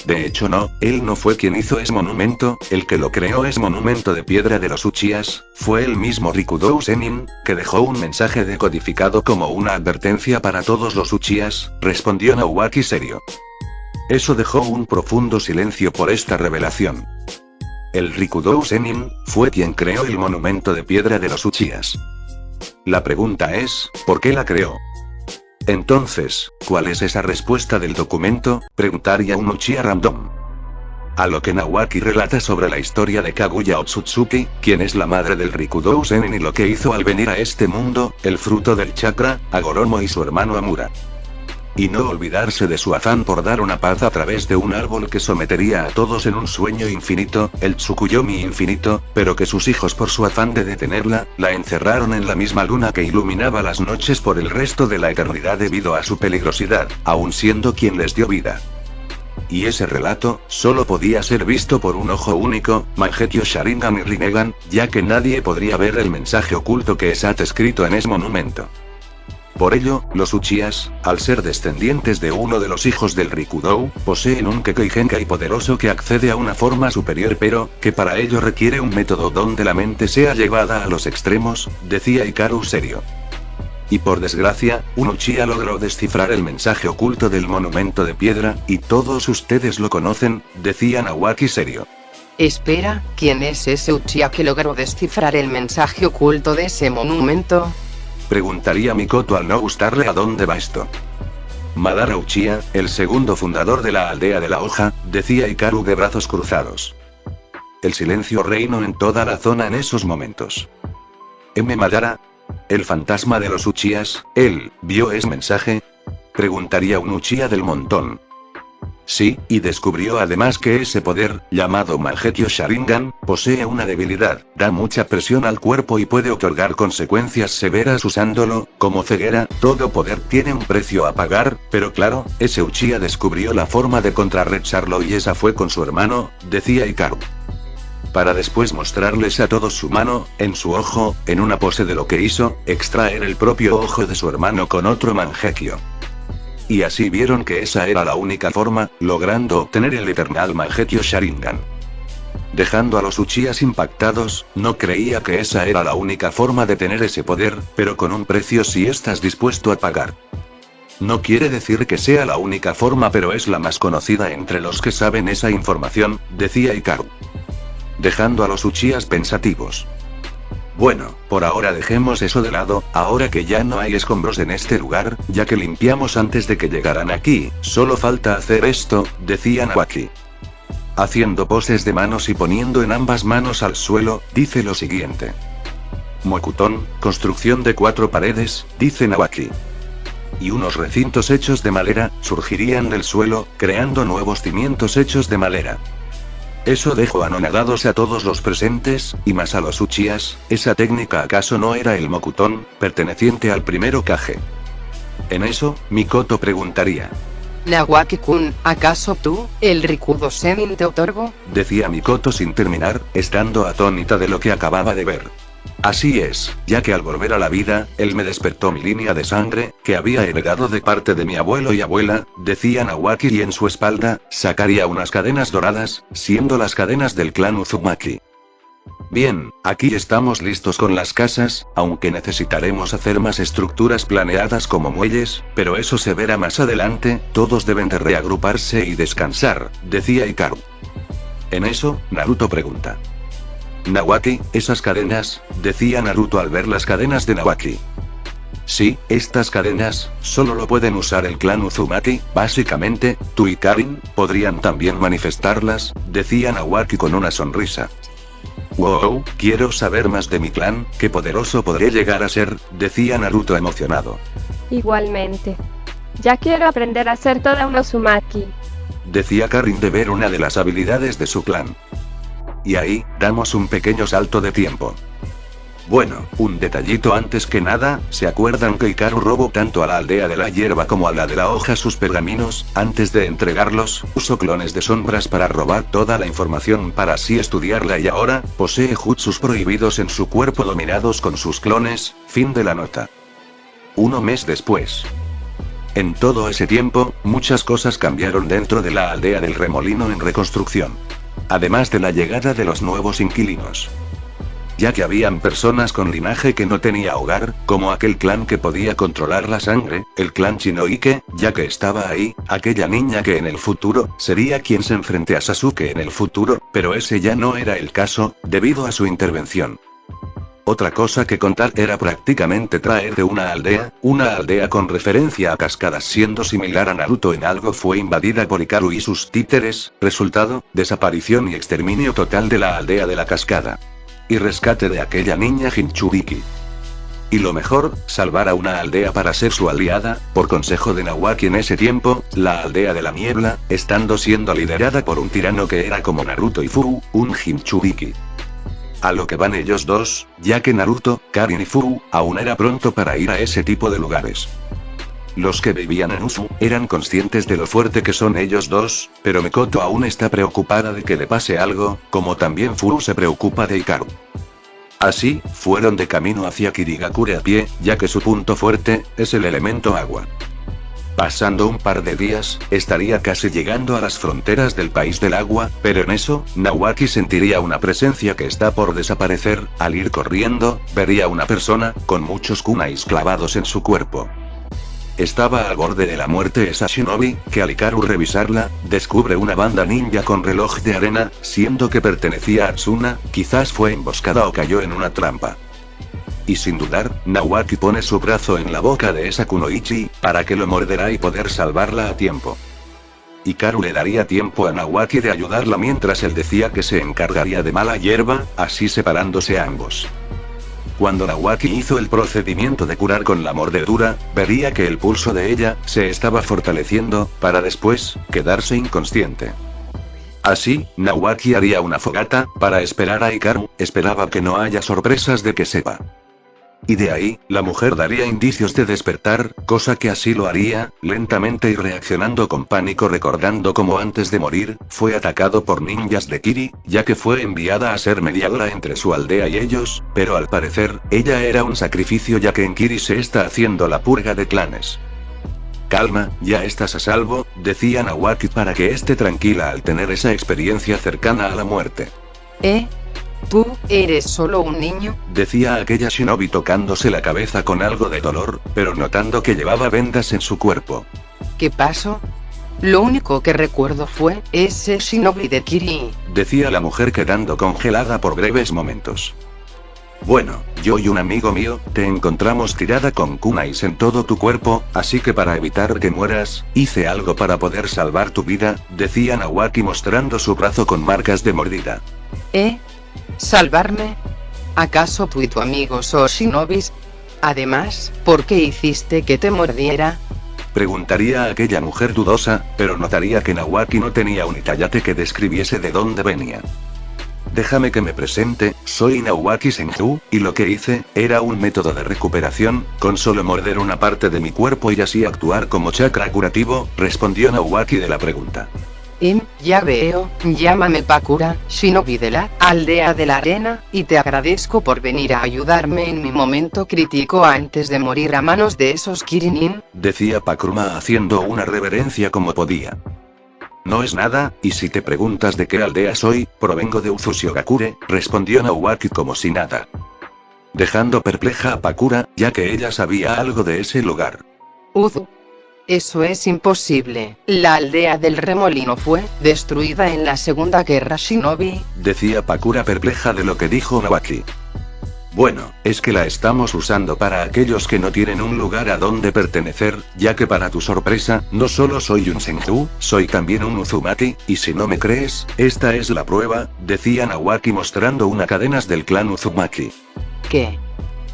De hecho no, él no fue quien hizo ese monumento, el que lo creó ese monumento de piedra de los Uchihas, fue el mismo Rikudou Sennin, que dejó un mensaje decodificado como una advertencia para todos los Uchihas, respondió Nawaki serio. Eso dejó un profundo silencio por esta revelación. El Rikudou Sennin, fue quien creó el monumento de piedra de los Uchihas. La pregunta es, ¿por qué la creó? Entonces, ¿cuál es esa respuesta del documento? Preguntaría un Uchiha random. A lo que Nawaki relata sobre la historia de Kaguya Otsutsuki, quien es la madre del Rikudou Sennin y lo que hizo al venir a este mundo, el fruto del chakra, a Goromo y su hermano Amura. Y no olvidarse de su afán por dar una paz a través de un árbol que sometería a todos en un sueño infinito, el Tsukuyomi infinito, pero que sus hijos por su afán de detenerla, la encerraron en la misma luna que iluminaba las noches por el resto de la eternidad debido a su peligrosidad, aun siendo quien les dio vida. Y ese relato, solo podía ser visto por un ojo único, Mangekyo Sharingan y Rinnegan, ya que nadie podría ver el mensaje oculto que está escrito en ese monumento. Por ello, los Uchihas, al ser descendientes de uno de los hijos del Rikudou, poseen un Kekkei Genkai poderoso que accede a una forma superior pero, que para ello requiere un método donde la mente sea llevada a los extremos, decía Hikaru serio. Y por desgracia, un Uchiha logró descifrar el mensaje oculto del monumento de piedra, y todos ustedes lo conocen, decía Nawaki serio. Espera, ¿quién es ese Uchiha que logró descifrar el mensaje oculto de ese monumento? Preguntaría Mikoto al no gustarle a dónde va esto. Madara Uchiha, el segundo fundador de la aldea de la hoja, decía Hikaru de brazos cruzados. El silencio reinó en toda la zona en esos momentos. Madara, el fantasma de los Uchihas, ¿él vio ese mensaje? Preguntaría un Uchiha del montón. Sí, y descubrió además que ese poder, llamado Mangekyo Sharingan, posee una debilidad, da mucha presión al cuerpo y puede otorgar consecuencias severas usándolo, como ceguera, todo poder tiene un precio a pagar, pero claro, ese Uchiha descubrió la forma de contrarrestarlo y esa fue con su hermano, decía Hikaru. Para después mostrarles a todos su mano, en su ojo, en una pose de lo que hizo, extraer el propio ojo de su hermano con otro Mangekyo. Y así vieron que esa era la única forma, logrando obtener el Eternal Mangekyo Sharingan. Dejando a los Uchihas impactados, no creía que esa era la única forma de tener ese poder, pero con un precio si estás dispuesto a pagar. No quiere decir que sea la única forma pero es la más conocida entre los que saben esa información, decía Hikaru. Dejando a los Uchihas pensativos. Bueno, por ahora dejemos eso de lado, ahora que ya no hay escombros en este lugar, ya que limpiamos antes de que llegaran aquí, solo falta hacer esto, decía Nawaki. Haciendo poses de manos y poniendo en ambas manos al suelo, dice lo siguiente. Mokuton, construcción de 4 paredes, dice Nawaki. Y unos recintos hechos de madera, surgirían del suelo, creando nuevos cimientos hechos de madera. Eso dejó anonadados a todos los presentes, y más a los Uchihas. ¿Esa técnica acaso no era el Mokuton, perteneciente al primero Kage? En eso, Mikoto preguntaría. Nawaki-kun, ¿acaso tú, el Rikudou Sennin te otorgo? Decía Mikoto sin terminar, estando atónita de lo que acababa de ver. Así es, ya que al volver a la vida, él me despertó mi línea de sangre, que había heredado de parte de mi abuelo y abuela, decía Nawaki y en su espalda, sacaría unas cadenas doradas, siendo las cadenas del clan Uzumaki. Bien, aquí estamos listos con las casas, aunque necesitaremos hacer más estructuras planeadas como muelles, pero eso se verá más adelante, todos deben de reagruparse y descansar, decía Hikaru. En eso, Naruto pregunta. Nawaki, esas cadenas, decía Naruto al ver las cadenas de Nawaki. Sí, estas cadenas, solo lo pueden usar el clan Uzumaki, básicamente, tú y Karin, podrían también manifestarlas, decía Nawaki con una sonrisa. Wow, quiero saber más de mi clan, qué poderoso podré llegar a ser, decía Naruto emocionado. Igualmente. Ya quiero aprender a ser toda una Uzumaki. Decía Karin de ver una de las habilidades de su clan. Y ahí, damos un pequeño salto de tiempo. Bueno, un detallito antes que nada, ¿se acuerdan que Hikaru robó tanto a la aldea de la hierba como a la de la hoja sus pergaminos? Antes de entregarlos, usó clones de sombras para robar toda la información para así estudiarla y ahora, posee jutsus prohibidos en su cuerpo dominados con sus clones, fin de la nota. 1 mes después. En todo ese tiempo, muchas cosas cambiaron dentro de la aldea del remolino en reconstrucción. Además de la llegada de los nuevos inquilinos. Ya que habían personas con linaje que no tenía hogar, como aquel clan que podía controlar la sangre, el clan Shinoike, ya que estaba ahí, aquella niña que en el futuro, sería quien se enfrente a Sasuke en el futuro, pero ese ya no era el caso, debido a su intervención. Otra cosa que contar era prácticamente traer de una aldea con referencia a cascadas siendo similar a Naruto en algo fue invadida por Hikaru y sus títeres, resultado, desaparición y exterminio total de la aldea de la cascada. Y rescate de aquella niña Jinchuriki. Y lo mejor, salvar a una aldea para ser su aliada, por consejo de Nawaki en ese tiempo, la aldea de la niebla, estando siendo liderada por un tirano que era como Naruto y Furu, un Jinchuriki. A lo que van ellos dos, ya que Naruto, Karin y Furu, aún era pronto para ir a ese tipo de lugares. Los que vivían en Usu, eran conscientes de lo fuerte que son ellos dos, pero Mikoto aún está preocupada de que le pase algo, como también Furu se preocupa de Hikaru. Así, fueron de camino hacia Kirigakure a pie, ya que su punto fuerte, es el elemento agua. Pasando un par de días, estaría casi llegando a las fronteras del país del agua, pero en eso, Nawaki sentiría una presencia que está por desaparecer. Al ir corriendo, vería una persona, con muchos kunais clavados en su cuerpo. Estaba al borde de la muerte esa shinobi, que al Hikaru revisarla, descubre una banda ninja con reloj de arena, siendo que pertenecía a Tsuna, quizás fue emboscada o cayó en una trampa. Y sin dudar, Nawaki pone su brazo en la boca de esa kunoichi, para que lo morderá y poder salvarla a tiempo. Hikaru le daría tiempo a Nawaki de ayudarla mientras él decía que se encargaría de mala hierba, así separándose ambos. Cuando Nawaki hizo el procedimiento de curar con la mordedura, vería que el pulso de ella se estaba fortaleciendo, para después quedarse inconsciente. Así, Nawaki haría una fogata para esperar a Hikaru, esperaba que no haya sorpresas de que sepa. Y de ahí, la mujer daría indicios de despertar, cosa que así lo haría, lentamente y reaccionando con pánico recordando cómo antes de morir, fue atacado por ninjas de Kiri, ya que fue enviada a ser mediadora entre su aldea y ellos, pero al parecer, ella era un sacrificio ya que en Kiri se está haciendo la purga de clanes. Calma, ya estás a salvo, decía Nawaki para que esté tranquila al tener esa experiencia cercana a la muerte. ¿Tú eres solo un niño? Decía aquella shinobi tocándose la cabeza con algo de dolor, pero notando que llevaba vendas en su cuerpo. ¿Qué pasó? Lo único que recuerdo fue ese shinobi de Kiri, decía la mujer quedando congelada por breves momentos. Bueno, yo y un amigo mío, te encontramos tirada con kunais en todo tu cuerpo, así que para evitar que mueras, hice algo para poder salvar tu vida, decía Nawaki mostrando su brazo con marcas de mordida. ¿Salvarme? ¿Acaso tú y tu amigo sos shinobis? Además, ¿por qué hiciste que te mordiera? Preguntaría a aquella mujer dudosa, pero notaría que Nawaki no tenía un itayate que describiese de dónde venía. Déjame que me presente, soy Nawaki Senju, y lo que hice, era un método de recuperación, con solo morder una parte de mi cuerpo y así actuar como chakra curativo, respondió Nawaki de la pregunta. Ya veo, llámame Pakura, shinobi de la aldea de la arena, y te agradezco por venir a ayudarme en mi momento crítico antes de morir a manos de esos Kirinin, decía Pakuruma haciendo una reverencia como podía. No es nada, y si te preguntas de qué aldea soy, provengo de Uzushigakure, respondió Nawaki como si nada. Dejando perpleja a Pakura, ya que ella sabía algo de ese lugar. Eso es imposible. La aldea del remolino fue destruida en la Segunda Guerra Shinobi, decía Pakura perpleja de lo que dijo Nawaki. Bueno, es que la estamos usando para aquellos que no tienen un lugar a donde pertenecer, ya que para tu sorpresa, no solo soy un Senju, soy también un Uzumaki, y si no me crees, esta es la prueba, decía Nawaki mostrando una cadenas del clan Uzumaki. ¿Qué?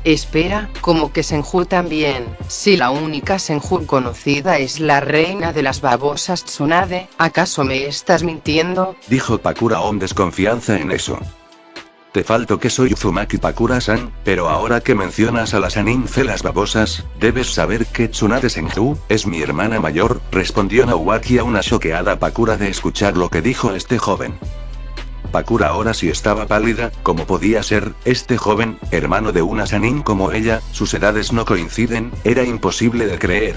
Espera, ¿cómo que Senju también? Si la única Senju conocida es la reina de las babosas Tsunade, ¿acaso me estás mintiendo? Dijo Pakura con desconfianza en eso. Te falto que soy Uzumaki Pakura-san, pero ahora que mencionas a las ninfe las babosas, debes saber que Tsunade Senju es mi hermana mayor, respondió Nawaki a una choqueada Pakura de escuchar lo que dijo este joven. Pakura ahora sí estaba pálida, como podía ser, este joven, hermano de una Sanin como ella, sus edades no coinciden, era imposible de creer.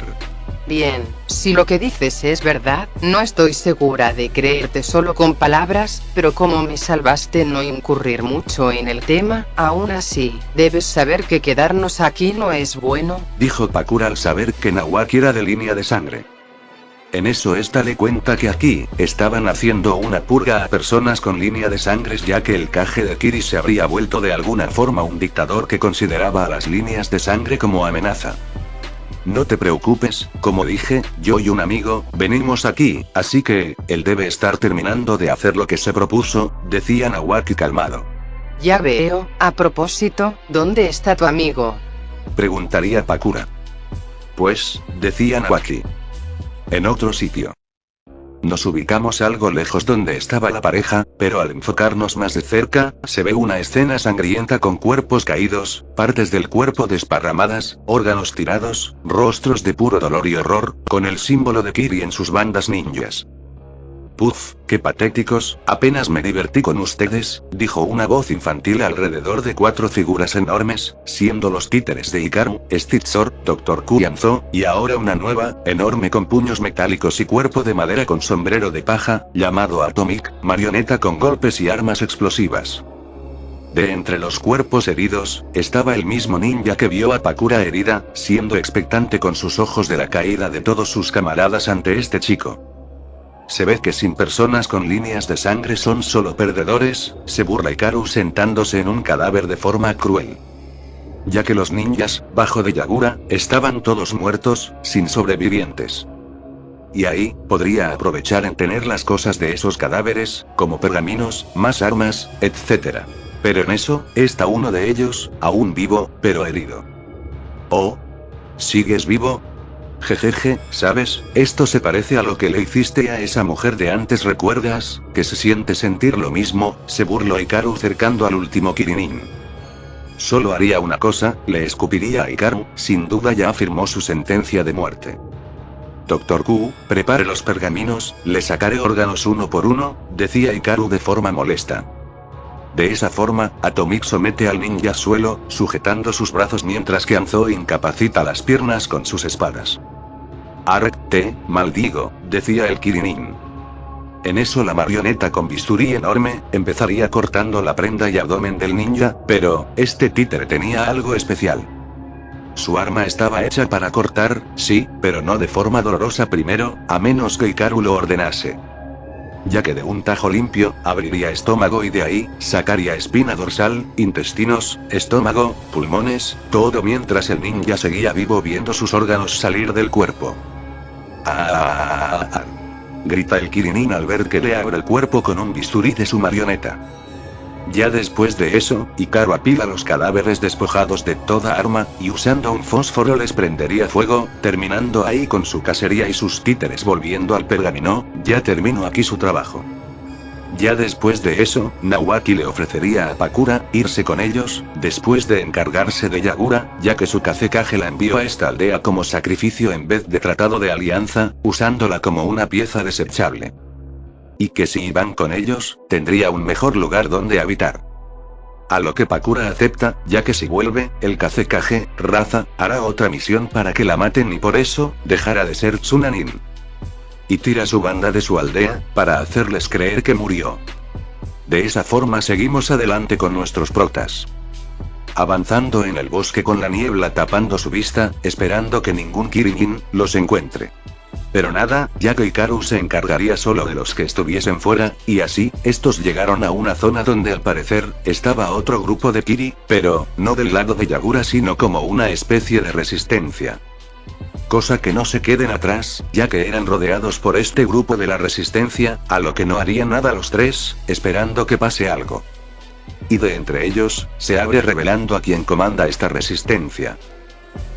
Bien, si lo que dices es verdad, no estoy segura de creerte solo con palabras, pero como me salvaste no incurrir mucho en el tema, aún así, debes saber que quedarnos aquí no es bueno, dijo Pakura al saber que Nawaki era de línea de sangre. En eso esta le cuenta que aquí, estaban haciendo una purga a personas con línea de sangres ya que el Kage de Kiri se habría vuelto de alguna forma un dictador que consideraba a las líneas de sangre como amenaza. No te preocupes, como dije, yo y un amigo, venimos aquí, así que, él debe estar terminando de hacer lo que se propuso, decía Nawaki calmado. Ya veo, a propósito, ¿dónde está tu amigo? Preguntaría Pakura. Pues, decía Nawaki. En otro sitio. Nos ubicamos algo lejos donde estaba la pareja, pero al enfocarnos más de cerca, se ve una escena sangrienta con cuerpos caídos, partes del cuerpo desparramadas, órganos tirados, rostros de puro dolor y horror, con el símbolo de Kiri en sus bandas ninjas. Puf, qué patéticos, apenas me divertí con ustedes, dijo una voz infantil alrededor de 4 figuras enormes, siendo los títeres de Hikaru, Stitsor, Dr. Kuyanzo, y ahora una nueva, enorme con puños metálicos y cuerpo de madera con sombrero de paja, llamado Atomic, marioneta con golpes y armas explosivas. De entre los cuerpos heridos, estaba el mismo ninja que vio a Pakura herida, siendo expectante con sus ojos de la caída de todos sus camaradas ante este chico. Se ve que sin personas con líneas de sangre son solo perdedores, se burla Hikaru sentándose en un cadáver de forma cruel. Ya que los ninjas, bajo de Yagura, estaban todos muertos, sin sobrevivientes. Y ahí, podría aprovechar en tener las cosas de esos cadáveres, como pergaminos, más armas, etc. Pero en eso, está uno de ellos, aún vivo, pero herido. Oh. ¿Sigues vivo? Jejeje, ¿sabes? Esto se parece a lo que le hiciste a esa mujer de antes, ¿recuerdas? Que se siente sentir lo mismo, se burló Hikaru cercando al último Kirinin. Solo haría una cosa, le escupiría a Hikaru, sin duda ya afirmó su sentencia de muerte. Dr. Q, prepare los pergaminos, le sacaré órganos uno por uno, decía Hikaru de forma molesta. De esa forma, Atomic somete al ninja al suelo, sujetando sus brazos mientras que Anzo incapacita las piernas con sus espadas. Ark, te maldigo, decía el Kirinin. En eso la marioneta con bisturí enorme, empezaría cortando la prenda y abdomen del ninja, pero, este títere tenía algo especial. Su arma estaba hecha para cortar, sí, pero no de forma dolorosa primero, a menos que Hikaru lo ordenase. Ya que de un tajo limpio, abriría estómago y de ahí, sacaría espina dorsal, intestinos, estómago, pulmones, todo mientras el ninja seguía vivo viendo sus órganos salir del cuerpo. ¡Ah! Grita el Kirinin al ver que le abre el cuerpo con un bisturí de su marioneta. Ya después de eso, Hikaru apila los cadáveres despojados de toda arma, y usando un fósforo les prendería fuego, terminando ahí con su cacería y sus títeres volviendo al pergamino, ya terminó aquí su trabajo. Ya después de eso, Nawaki le ofrecería a Pakura irse con ellos, después de encargarse de Yagura, ya que su Kazekage la envió a esta aldea como sacrificio en vez de tratado de alianza, usándola como una pieza desechable. Y que si iban con ellos, tendría un mejor lugar donde habitar. A lo que Pakura acepta, ya que si vuelve, el Kazekage, Raza, hará otra misión para que la maten y por eso, dejará de ser Tsunanin. Y tira su banda de su aldea, para hacerles creer que murió. De esa forma seguimos adelante con nuestros protas. Avanzando en el bosque con la niebla tapando su vista, esperando que ningún Kirinin los encuentre. Pero nada, ya que Hikaru se encargaría solo de los que estuviesen fuera, y así, estos llegaron a una zona donde al parecer, estaba otro grupo de Kiri, pero, no del lado de Yagura sino como una especie de resistencia. Cosa que no se queden atrás, ya que eran rodeados por este grupo de la resistencia, a lo que no harían nada los tres, esperando que pase algo. Y de entre ellos, se abre revelando a quien comanda esta resistencia.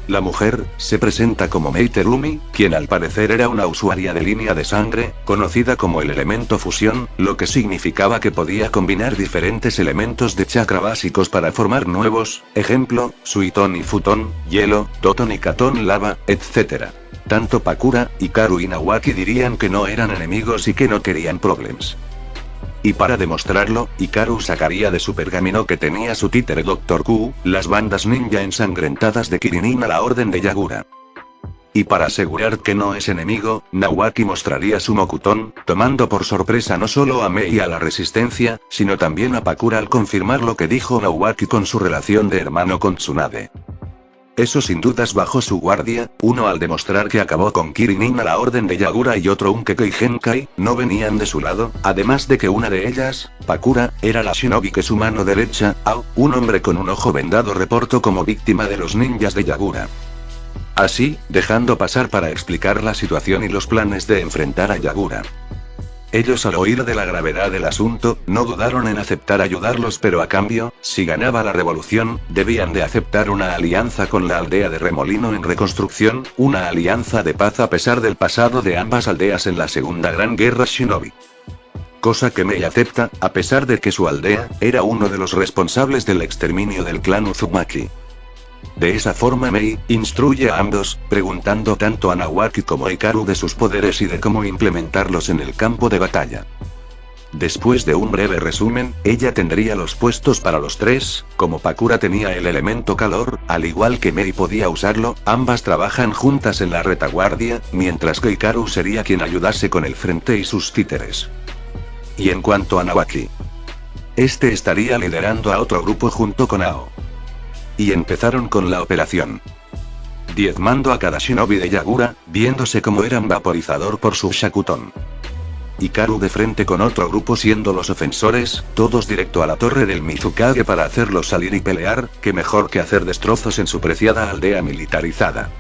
La mujer, se presenta como Mei Terumi, quien al parecer era una usuaria de línea de sangre, conocida como el elemento fusión, lo que significaba que podía combinar diferentes elementos de chakra básicos para formar nuevos, ejemplo, Suiton y Futon, hielo, Doton y Katon lava, etc. Tanto Pakura, Hikaru y Nawaki dirían que no eran enemigos y que no querían problemas. Y para demostrarlo, Hikaru sacaría de su pergamino que tenía su títere Dr. Q, las bandas ninja ensangrentadas de Kirinin a la orden de Yagura. Y para asegurar que no es enemigo, Nawaki mostraría su Mokuton, tomando por sorpresa no solo a Mei y a la resistencia, sino también a Pakura al confirmar lo que dijo Nawaki con su relación de hermano con Tsunade. Eso sin dudas bajo su guardia, uno al demostrar que acabó con Kirin a la orden de Yagura y otro un Kekkei Genkai, no venían de su lado, además de que una de ellas, Pakura, era la shinobi que su mano derecha, Ao, un hombre con un ojo vendado reportó como víctima de los ninjas de Yagura. Así, dejando pasar para explicar la situación y los planes de enfrentar a Yagura. Ellos al oír de la gravedad del asunto, no dudaron en aceptar ayudarlos, pero a cambio, si ganaba la revolución, debían de aceptar una alianza con la aldea de Remolino en reconstrucción, una alianza de paz a pesar del pasado de ambas aldeas en la Segunda Gran Guerra Shinobi. Cosa que Mei acepta, a pesar de que su aldea era uno de los responsables del exterminio del clan Uzumaki. De esa forma Mei instruye a ambos, preguntando tanto a Nawaki como a Hikaru de sus poderes y de cómo implementarlos en el campo de batalla. Después de un breve resumen, ella tendría los puestos para los tres, como Pakura tenía el elemento calor, al igual que Mei podía usarlo, ambas trabajan juntas en la retaguardia, mientras que Hikaru sería quien ayudase con el frente y sus títeres. Y en cuanto a Nawaki, este estaría liderando a otro grupo junto con Ao. Y empezaron con la operación. Diezmando a cada shinobi de Yagura, viéndose como eran vaporizador por su Shakuton. Hikaru de frente con otro grupo siendo los ofensores, todos directo a la torre del Mizukage para hacerlos salir y pelear, que mejor que hacer destrozos en su preciada aldea militarizada.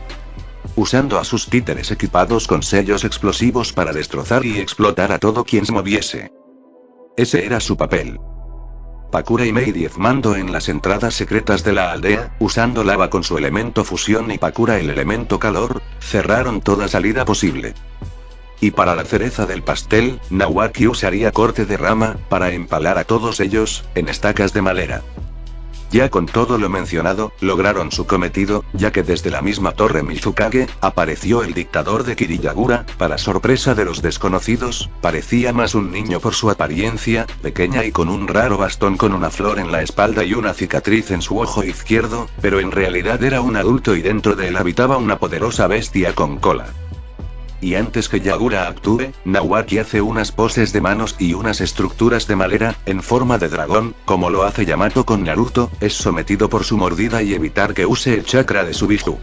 Usando a sus títeres equipados con sellos explosivos para destrozar y explotar a todo quien se moviese. Ese era su papel. Pakura y Mei diezmando en las entradas secretas de la aldea, usando lava con su elemento fusión y Pakura el elemento calor, cerraron toda salida posible. Y para la cereza del pastel, Nawaki usaría corte de rama, para empalar a todos ellos, en estacas de madera. Ya con todo lo mencionado, lograron su cometido, ya que desde la misma torre Mizukage, apareció el dictador de Kiriyagura, para sorpresa de los desconocidos, parecía más un niño por su apariencia, pequeña y con un raro bastón con una flor en la espalda y una cicatriz en su ojo izquierdo, pero en realidad era un adulto y dentro de él habitaba una poderosa bestia con cola. Y antes que Yagura actúe, Nawaki hace unas poses de manos y unas estructuras de madera, en forma de dragón, como lo hace Yamato con Naruto, es sometido por su mordida y evitar que use el chakra de su Biju.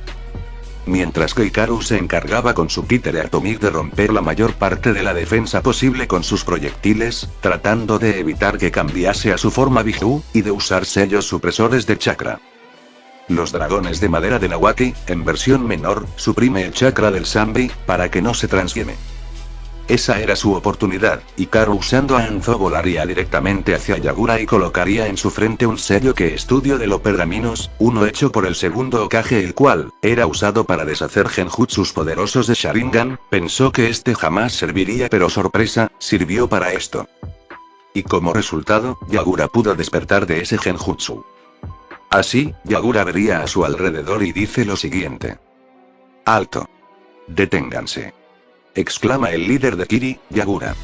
Mientras que Hikaru se encargaba con su títere Atomic de romper la mayor parte de la defensa posible con sus proyectiles, tratando de evitar que cambiase a su forma Biju, y de usar sellos supresores de chakra. Los dragones de madera de Nawaki, en versión menor, suprime el chakra del Sanbi, para que no se transfieme. Esa era su oportunidad, Hikaru usando a Anzo volaría directamente hacia Yagura y colocaría en su frente un sello que estudio de los pergaminos, uno hecho por el segundo Hokage el cual, era usado para deshacer genjutsus poderosos de Sharingan, pensó que este jamás serviría pero sorpresa, sirvió para esto. Y como resultado, Yagura pudo despertar de ese genjutsu. Así, Yagura vería a su alrededor y dice lo siguiente. ¡Alto! ¡Deténganse! Exclama el líder de Kiri, Yagura.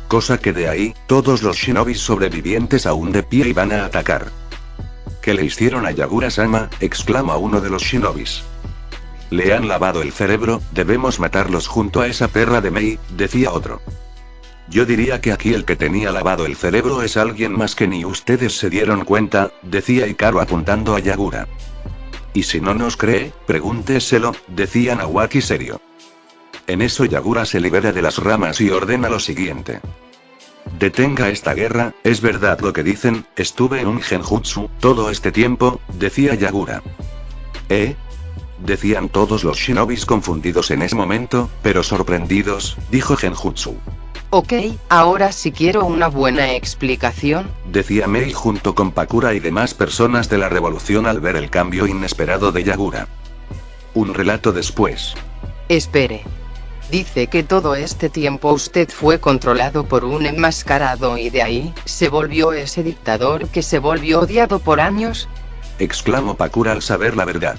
Cosa que de ahí, todos los shinobis sobrevivientes aún de pie iban a atacar. ¿Qué le hicieron a Yagura-sama? Exclama uno de los shinobis. Le han lavado el cerebro, debemos matarlos junto a esa perra de Mei, decía otro. Yo diría que aquí el que tenía lavado el cerebro es alguien más que ni ustedes se dieron cuenta, decía Hikaru apuntando a Yagura. Y si no nos cree, pregúnteselo, decía Nawaki serio. En eso Yagura se libera de las ramas y ordena lo siguiente. Detenga esta guerra, es verdad lo que dicen, estuve en un genjutsu, todo este tiempo, decía Yagura. Decían todos los shinobis confundidos en ese momento, pero sorprendidos, dijo genjutsu. Ok, ahora sí quiero una buena explicación, decía Mei junto con Pakura y demás personas de la revolución al ver el cambio inesperado de Yagura. Un relato después. Espere. Dice que todo este tiempo usted fue controlado por un enmascarado y de ahí, se volvió ese dictador que se volvió odiado por años, exclamó Pakura al saber la verdad.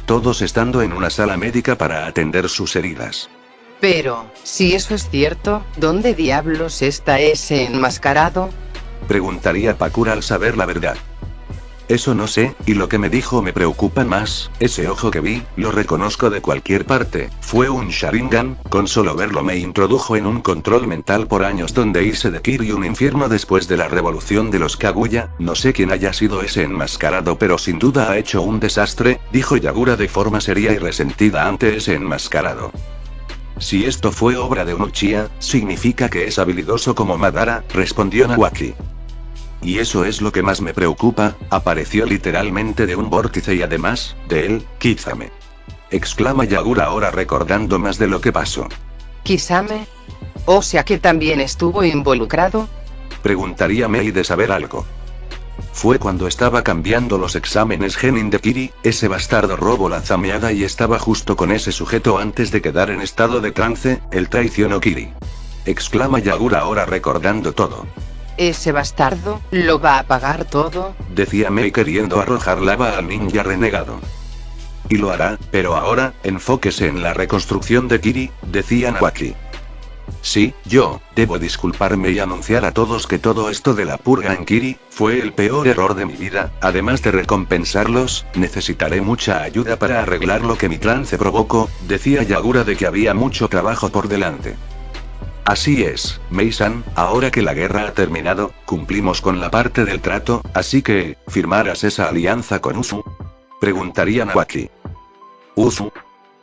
Todos estando en una sala médica para atender sus heridas. Pero, si eso es cierto, ¿dónde diablos está ese enmascarado? Preguntaría Pakura al saber la verdad. Eso no sé, y lo que me dijo me preocupa más. Ese ojo que vi, lo reconozco de cualquier parte, fue un Sharingan. Con solo verlo me introdujo en un control mental por años donde hice de Kiryu un infierno después de la revolución de los Kaguya. No sé quién haya sido ese enmascarado, pero sin duda ha hecho un desastre, dijo Yagura de forma seria y resentida ante ese enmascarado. Si esto fue obra de un Uchiha, significa que es habilidoso como Madara, respondió Nawaki. Y eso es lo que más me preocupa, apareció literalmente de un vórtice y además, de él, Kisame. Exclama Yagura ahora recordando más de lo que pasó. ¿Kisame? O sea que también estuvo involucrado. Preguntaría Mei de saber algo. Fue cuando estaba cambiando los exámenes Genin de Kiri, ese bastardo robó la zameada y estaba justo con ese sujeto antes de quedar en estado de trance, él traicionó Kiri. Exclama Yagura ahora recordando todo. Ese bastardo, ¿lo va a pagar todo? Decía Mei queriendo arrojar lava al ninja renegado. Y lo hará, pero ahora, enfóquese en la reconstrucción de Kiri, decía Nawaki. Sí, yo, debo disculparme y anunciar a todos que todo esto de la purga en Kiri, fue el peor error de mi vida. Además de recompensarlos, necesitaré mucha ayuda para arreglar lo que mi trance provocó, decía Yagura de que había mucho trabajo por delante. Así es, Mei-san, ahora que la guerra ha terminado, cumplimos con la parte del trato, así que, ¿firmarás esa alianza con Uzu? Preguntaría Nawaki. ¿Uzu?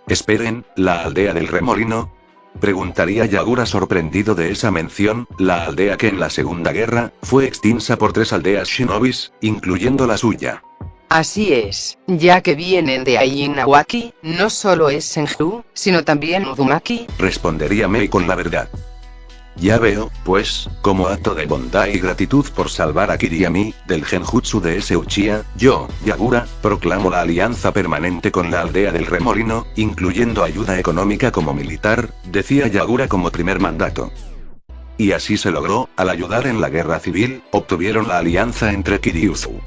Esperen, ¿la aldea del remolino? Preguntaría Yagura sorprendido de esa mención, la aldea que en la Segunda Guerra, fue extinta por 3 aldeas shinobis, incluyendo la suya. Así es, ya que vienen de ahí Nawaki, no solo es Senju, sino también Uzumaki, respondería Mei con la verdad. Ya veo, pues, como acto de bondad y gratitud por salvar a Kiriami, del genjutsu de ese Uchiha, yo, Yagura, proclamo la alianza permanente con la aldea del remolino, incluyendo ayuda económica como militar, decía Yagura como primer mandato. Y así se logró, al ayudar en la guerra civil, obtuvieron la alianza entre Kiri y Uzu.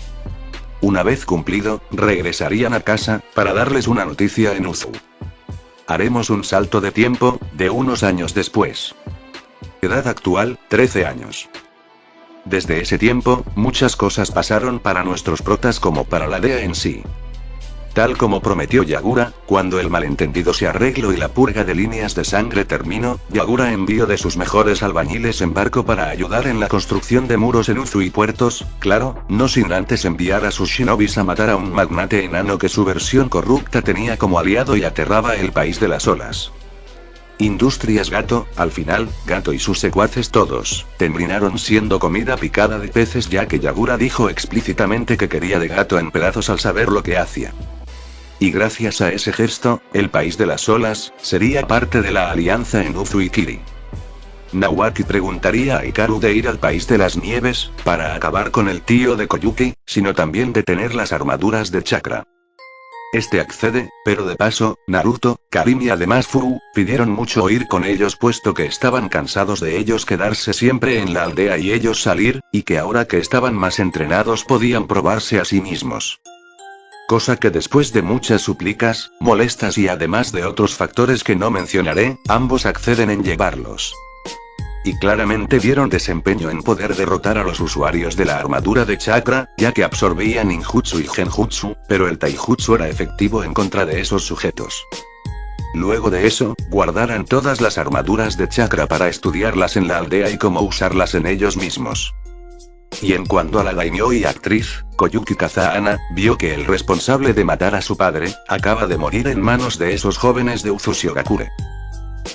Una vez cumplido, regresarían a casa, para darles una noticia en Uzu. Haremos un salto de tiempo, de unos años después. Edad actual, 13 años. Desde ese tiempo, muchas cosas pasaron para nuestros protas como para la aldea en sí. Tal como prometió Yagura, cuando el malentendido se arregló y la purga de líneas de sangre terminó, Yagura envió de sus mejores albañiles en barco para ayudar en la construcción de muros en Uzu y puertos, claro, no sin antes enviar a sus shinobis a matar a un magnate enano que su versión corrupta tenía como aliado y aterraba el país de las olas. Industrias Gato, al final, Gato y sus secuaces todos, terminaron siendo comida picada de peces ya que Yagura dijo explícitamente que quería de Gato en pedazos al saber lo que hacía. Y gracias a ese gesto, el país de las olas, sería parte de la alianza en Uzu y Kiri. Nawaki preguntaría a Hikaru de ir al país de las nieves, para acabar con el tío de Koyuki, sino también de tener las armaduras de chakra. Este accede, pero de paso, Naruto, Karin y además Fu, pidieron mucho ir con ellos puesto que estaban cansados de ellos quedarse siempre en la aldea y ellos salir, y que ahora que estaban más entrenados podían probarse a sí mismos. Cosa que después de muchas súplicas, molestas y además de otros factores que no mencionaré, ambos acceden en llevarlos. Y claramente vieron desempeño en poder derrotar a los usuarios de la armadura de chakra, ya que absorbían ninjutsu y genjutsu, pero el taijutsu era efectivo en contra de esos sujetos. Luego de eso, guardaran todas las armaduras de chakra para estudiarlas en la aldea y cómo usarlas en ellos mismos. Y en cuanto a la daimyo y actriz, Koyuki Kazahana, vio que el responsable de matar a su padre, acaba de morir en manos de esos jóvenes de Uzushigakure.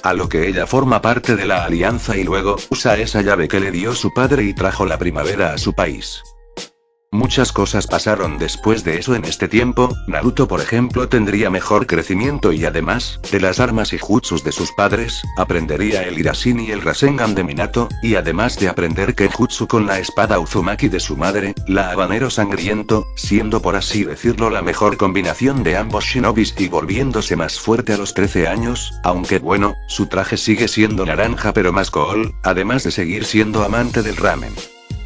A lo que ella forma parte de la alianza y luego, usa esa llave que le dio su padre y trajo la primavera a su país. Muchas cosas pasaron después de eso en este tiempo. Naruto por ejemplo tendría mejor crecimiento y además, de las armas y jutsus de sus padres, aprendería el Irasin y el Rasengan de Minato, y además de aprender Kenjutsu con la espada Uzumaki de su madre, la habanero sangriento, siendo por así decirlo la mejor combinación de ambos shinobis y volviéndose más fuerte a los 13 años, aunque bueno, su traje sigue siendo naranja pero más cool, además de seguir siendo amante del ramen.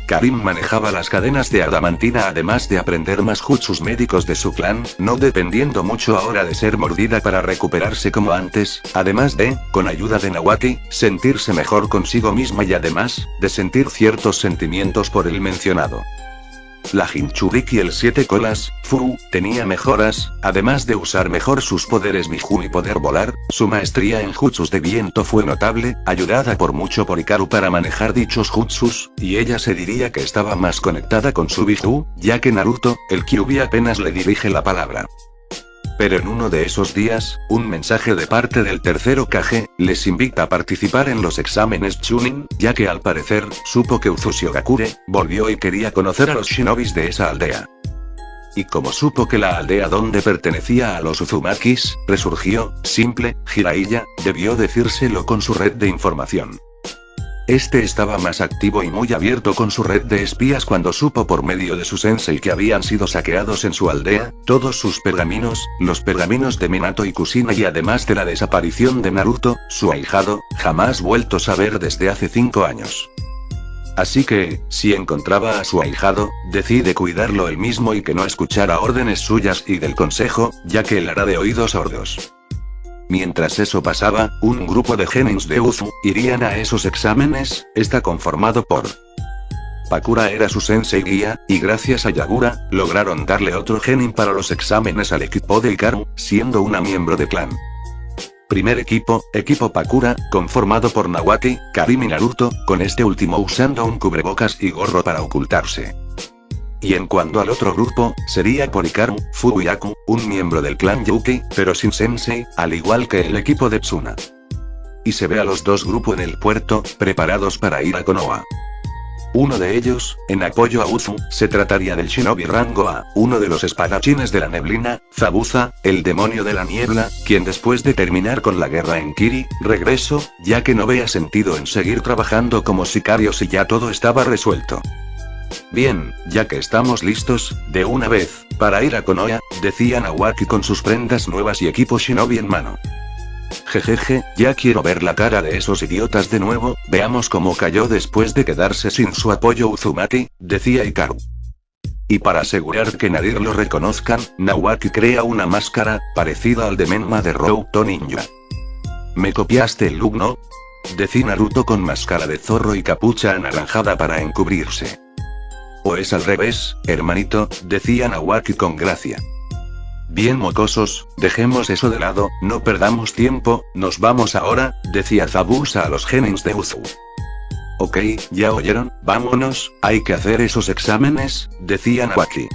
Karin manejaba las cadenas de adamantina además de aprender más jutsus médicos de su clan, no dependiendo mucho ahora de ser mordida para recuperarse como antes, además de, con ayuda de Nawaki, sentirse mejor consigo misma y además, de sentir ciertos sentimientos por el mencionado. la Jinchuriki el 7 colas, Fu, tenía mejoras, además de usar mejor sus poderes Biju y poder volar, su maestría en jutsus de viento fue notable, ayudada por mucho por Hikaru para manejar dichos jutsus, y ella se diría que estaba más conectada con su Biju, ya que Naruto, el Kyuubi apenas le dirige la palabra. Pero en uno de esos días, un mensaje de parte del tercer Hokage, les invita a participar en los exámenes Chunin, ya que al parecer, supo que Uzushigakure, volvió y quería conocer a los shinobis de esa aldea. Y como supo que la aldea donde pertenecía a los Uzumakis, resurgió, simple, Jiraiya, debió decírselo con su red de información. Este estaba más activo y muy abierto con su red de espías cuando supo por medio de su sensei que habían sido saqueados en su aldea, todos sus pergaminos, los pergaminos de Minato y Kushina y además de la desaparición de Naruto, su ahijado, jamás vueltos a ver desde hace 5 años. Así que, si encontraba a su ahijado, decide cuidarlo él mismo y que no escuchara órdenes suyas y del consejo, ya que él hará de oídos sordos. Mientras eso pasaba, un grupo de genins de Uzu irían a esos exámenes, está conformado por Pakura era su sensei guía, y gracias a Yagura, lograron darle otro genin para los exámenes al equipo de Hikaru, siendo una miembro de clan. Primer equipo, equipo Pakura, conformado por Nawaki, Karim y Naruto, con este último usando un cubrebocas y gorro para ocultarse. Y en cuanto al otro grupo, sería por Hikaru, Fu y Aku, un miembro del clan Yuki, pero sin sensei, al igual que el equipo de Tsuna. Y se ve a los dos grupos en el puerto, preparados para ir a Konoha. Uno de ellos, en apoyo a Uzu, se trataría del shinobi rango A, uno de los espadachines de la neblina, Zabuza, el demonio de la niebla, quien después de terminar con la guerra en Kiri, regresó, ya que no veía sentido en seguir trabajando como sicarios y ya todo estaba resuelto. Bien, ya que estamos listos, de una vez, para ir a Konoha, decía Nawaki con sus prendas nuevas y equipo shinobi en mano. Jejeje, ya quiero ver la cara de esos idiotas de nuevo, veamos cómo cayó después de quedarse sin su apoyo Uzumaki, decía Hikaru. Y para asegurar que nadie lo reconozcan, Nawaki crea una máscara, parecida al de Menma de Naruto Ninja. ¿Me copiaste el look, no? Decía Naruto con máscara de zorro y capucha anaranjada para encubrirse. ¿O es al revés, hermanito?, decía Nawaki con gracia. Bien mocosos, dejemos eso de lado, no perdamos tiempo, nos vamos ahora, decía Zabuza a los genins de Uzu. Ok, ya oyeron, vámonos, hay que hacer esos exámenes, decía Nawaki.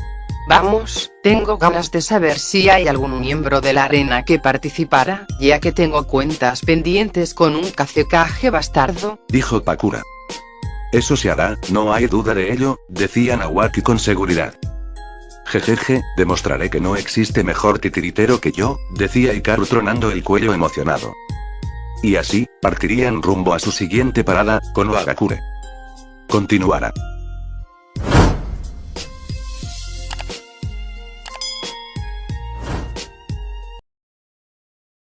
Vamos, tengo ganas de saber si hay algún miembro de la arena que participara, ya que tengo cuentas pendientes con un Kazekage bastardo, dijo Pakura. Eso se hará, no hay duda de ello, decía Nawaki con seguridad. Jejeje, demostraré que no existe mejor titiritero que yo, decía Hikaru tronando el cuello emocionado. Y así, partirían rumbo a su siguiente parada, Konohagakure. Continuará.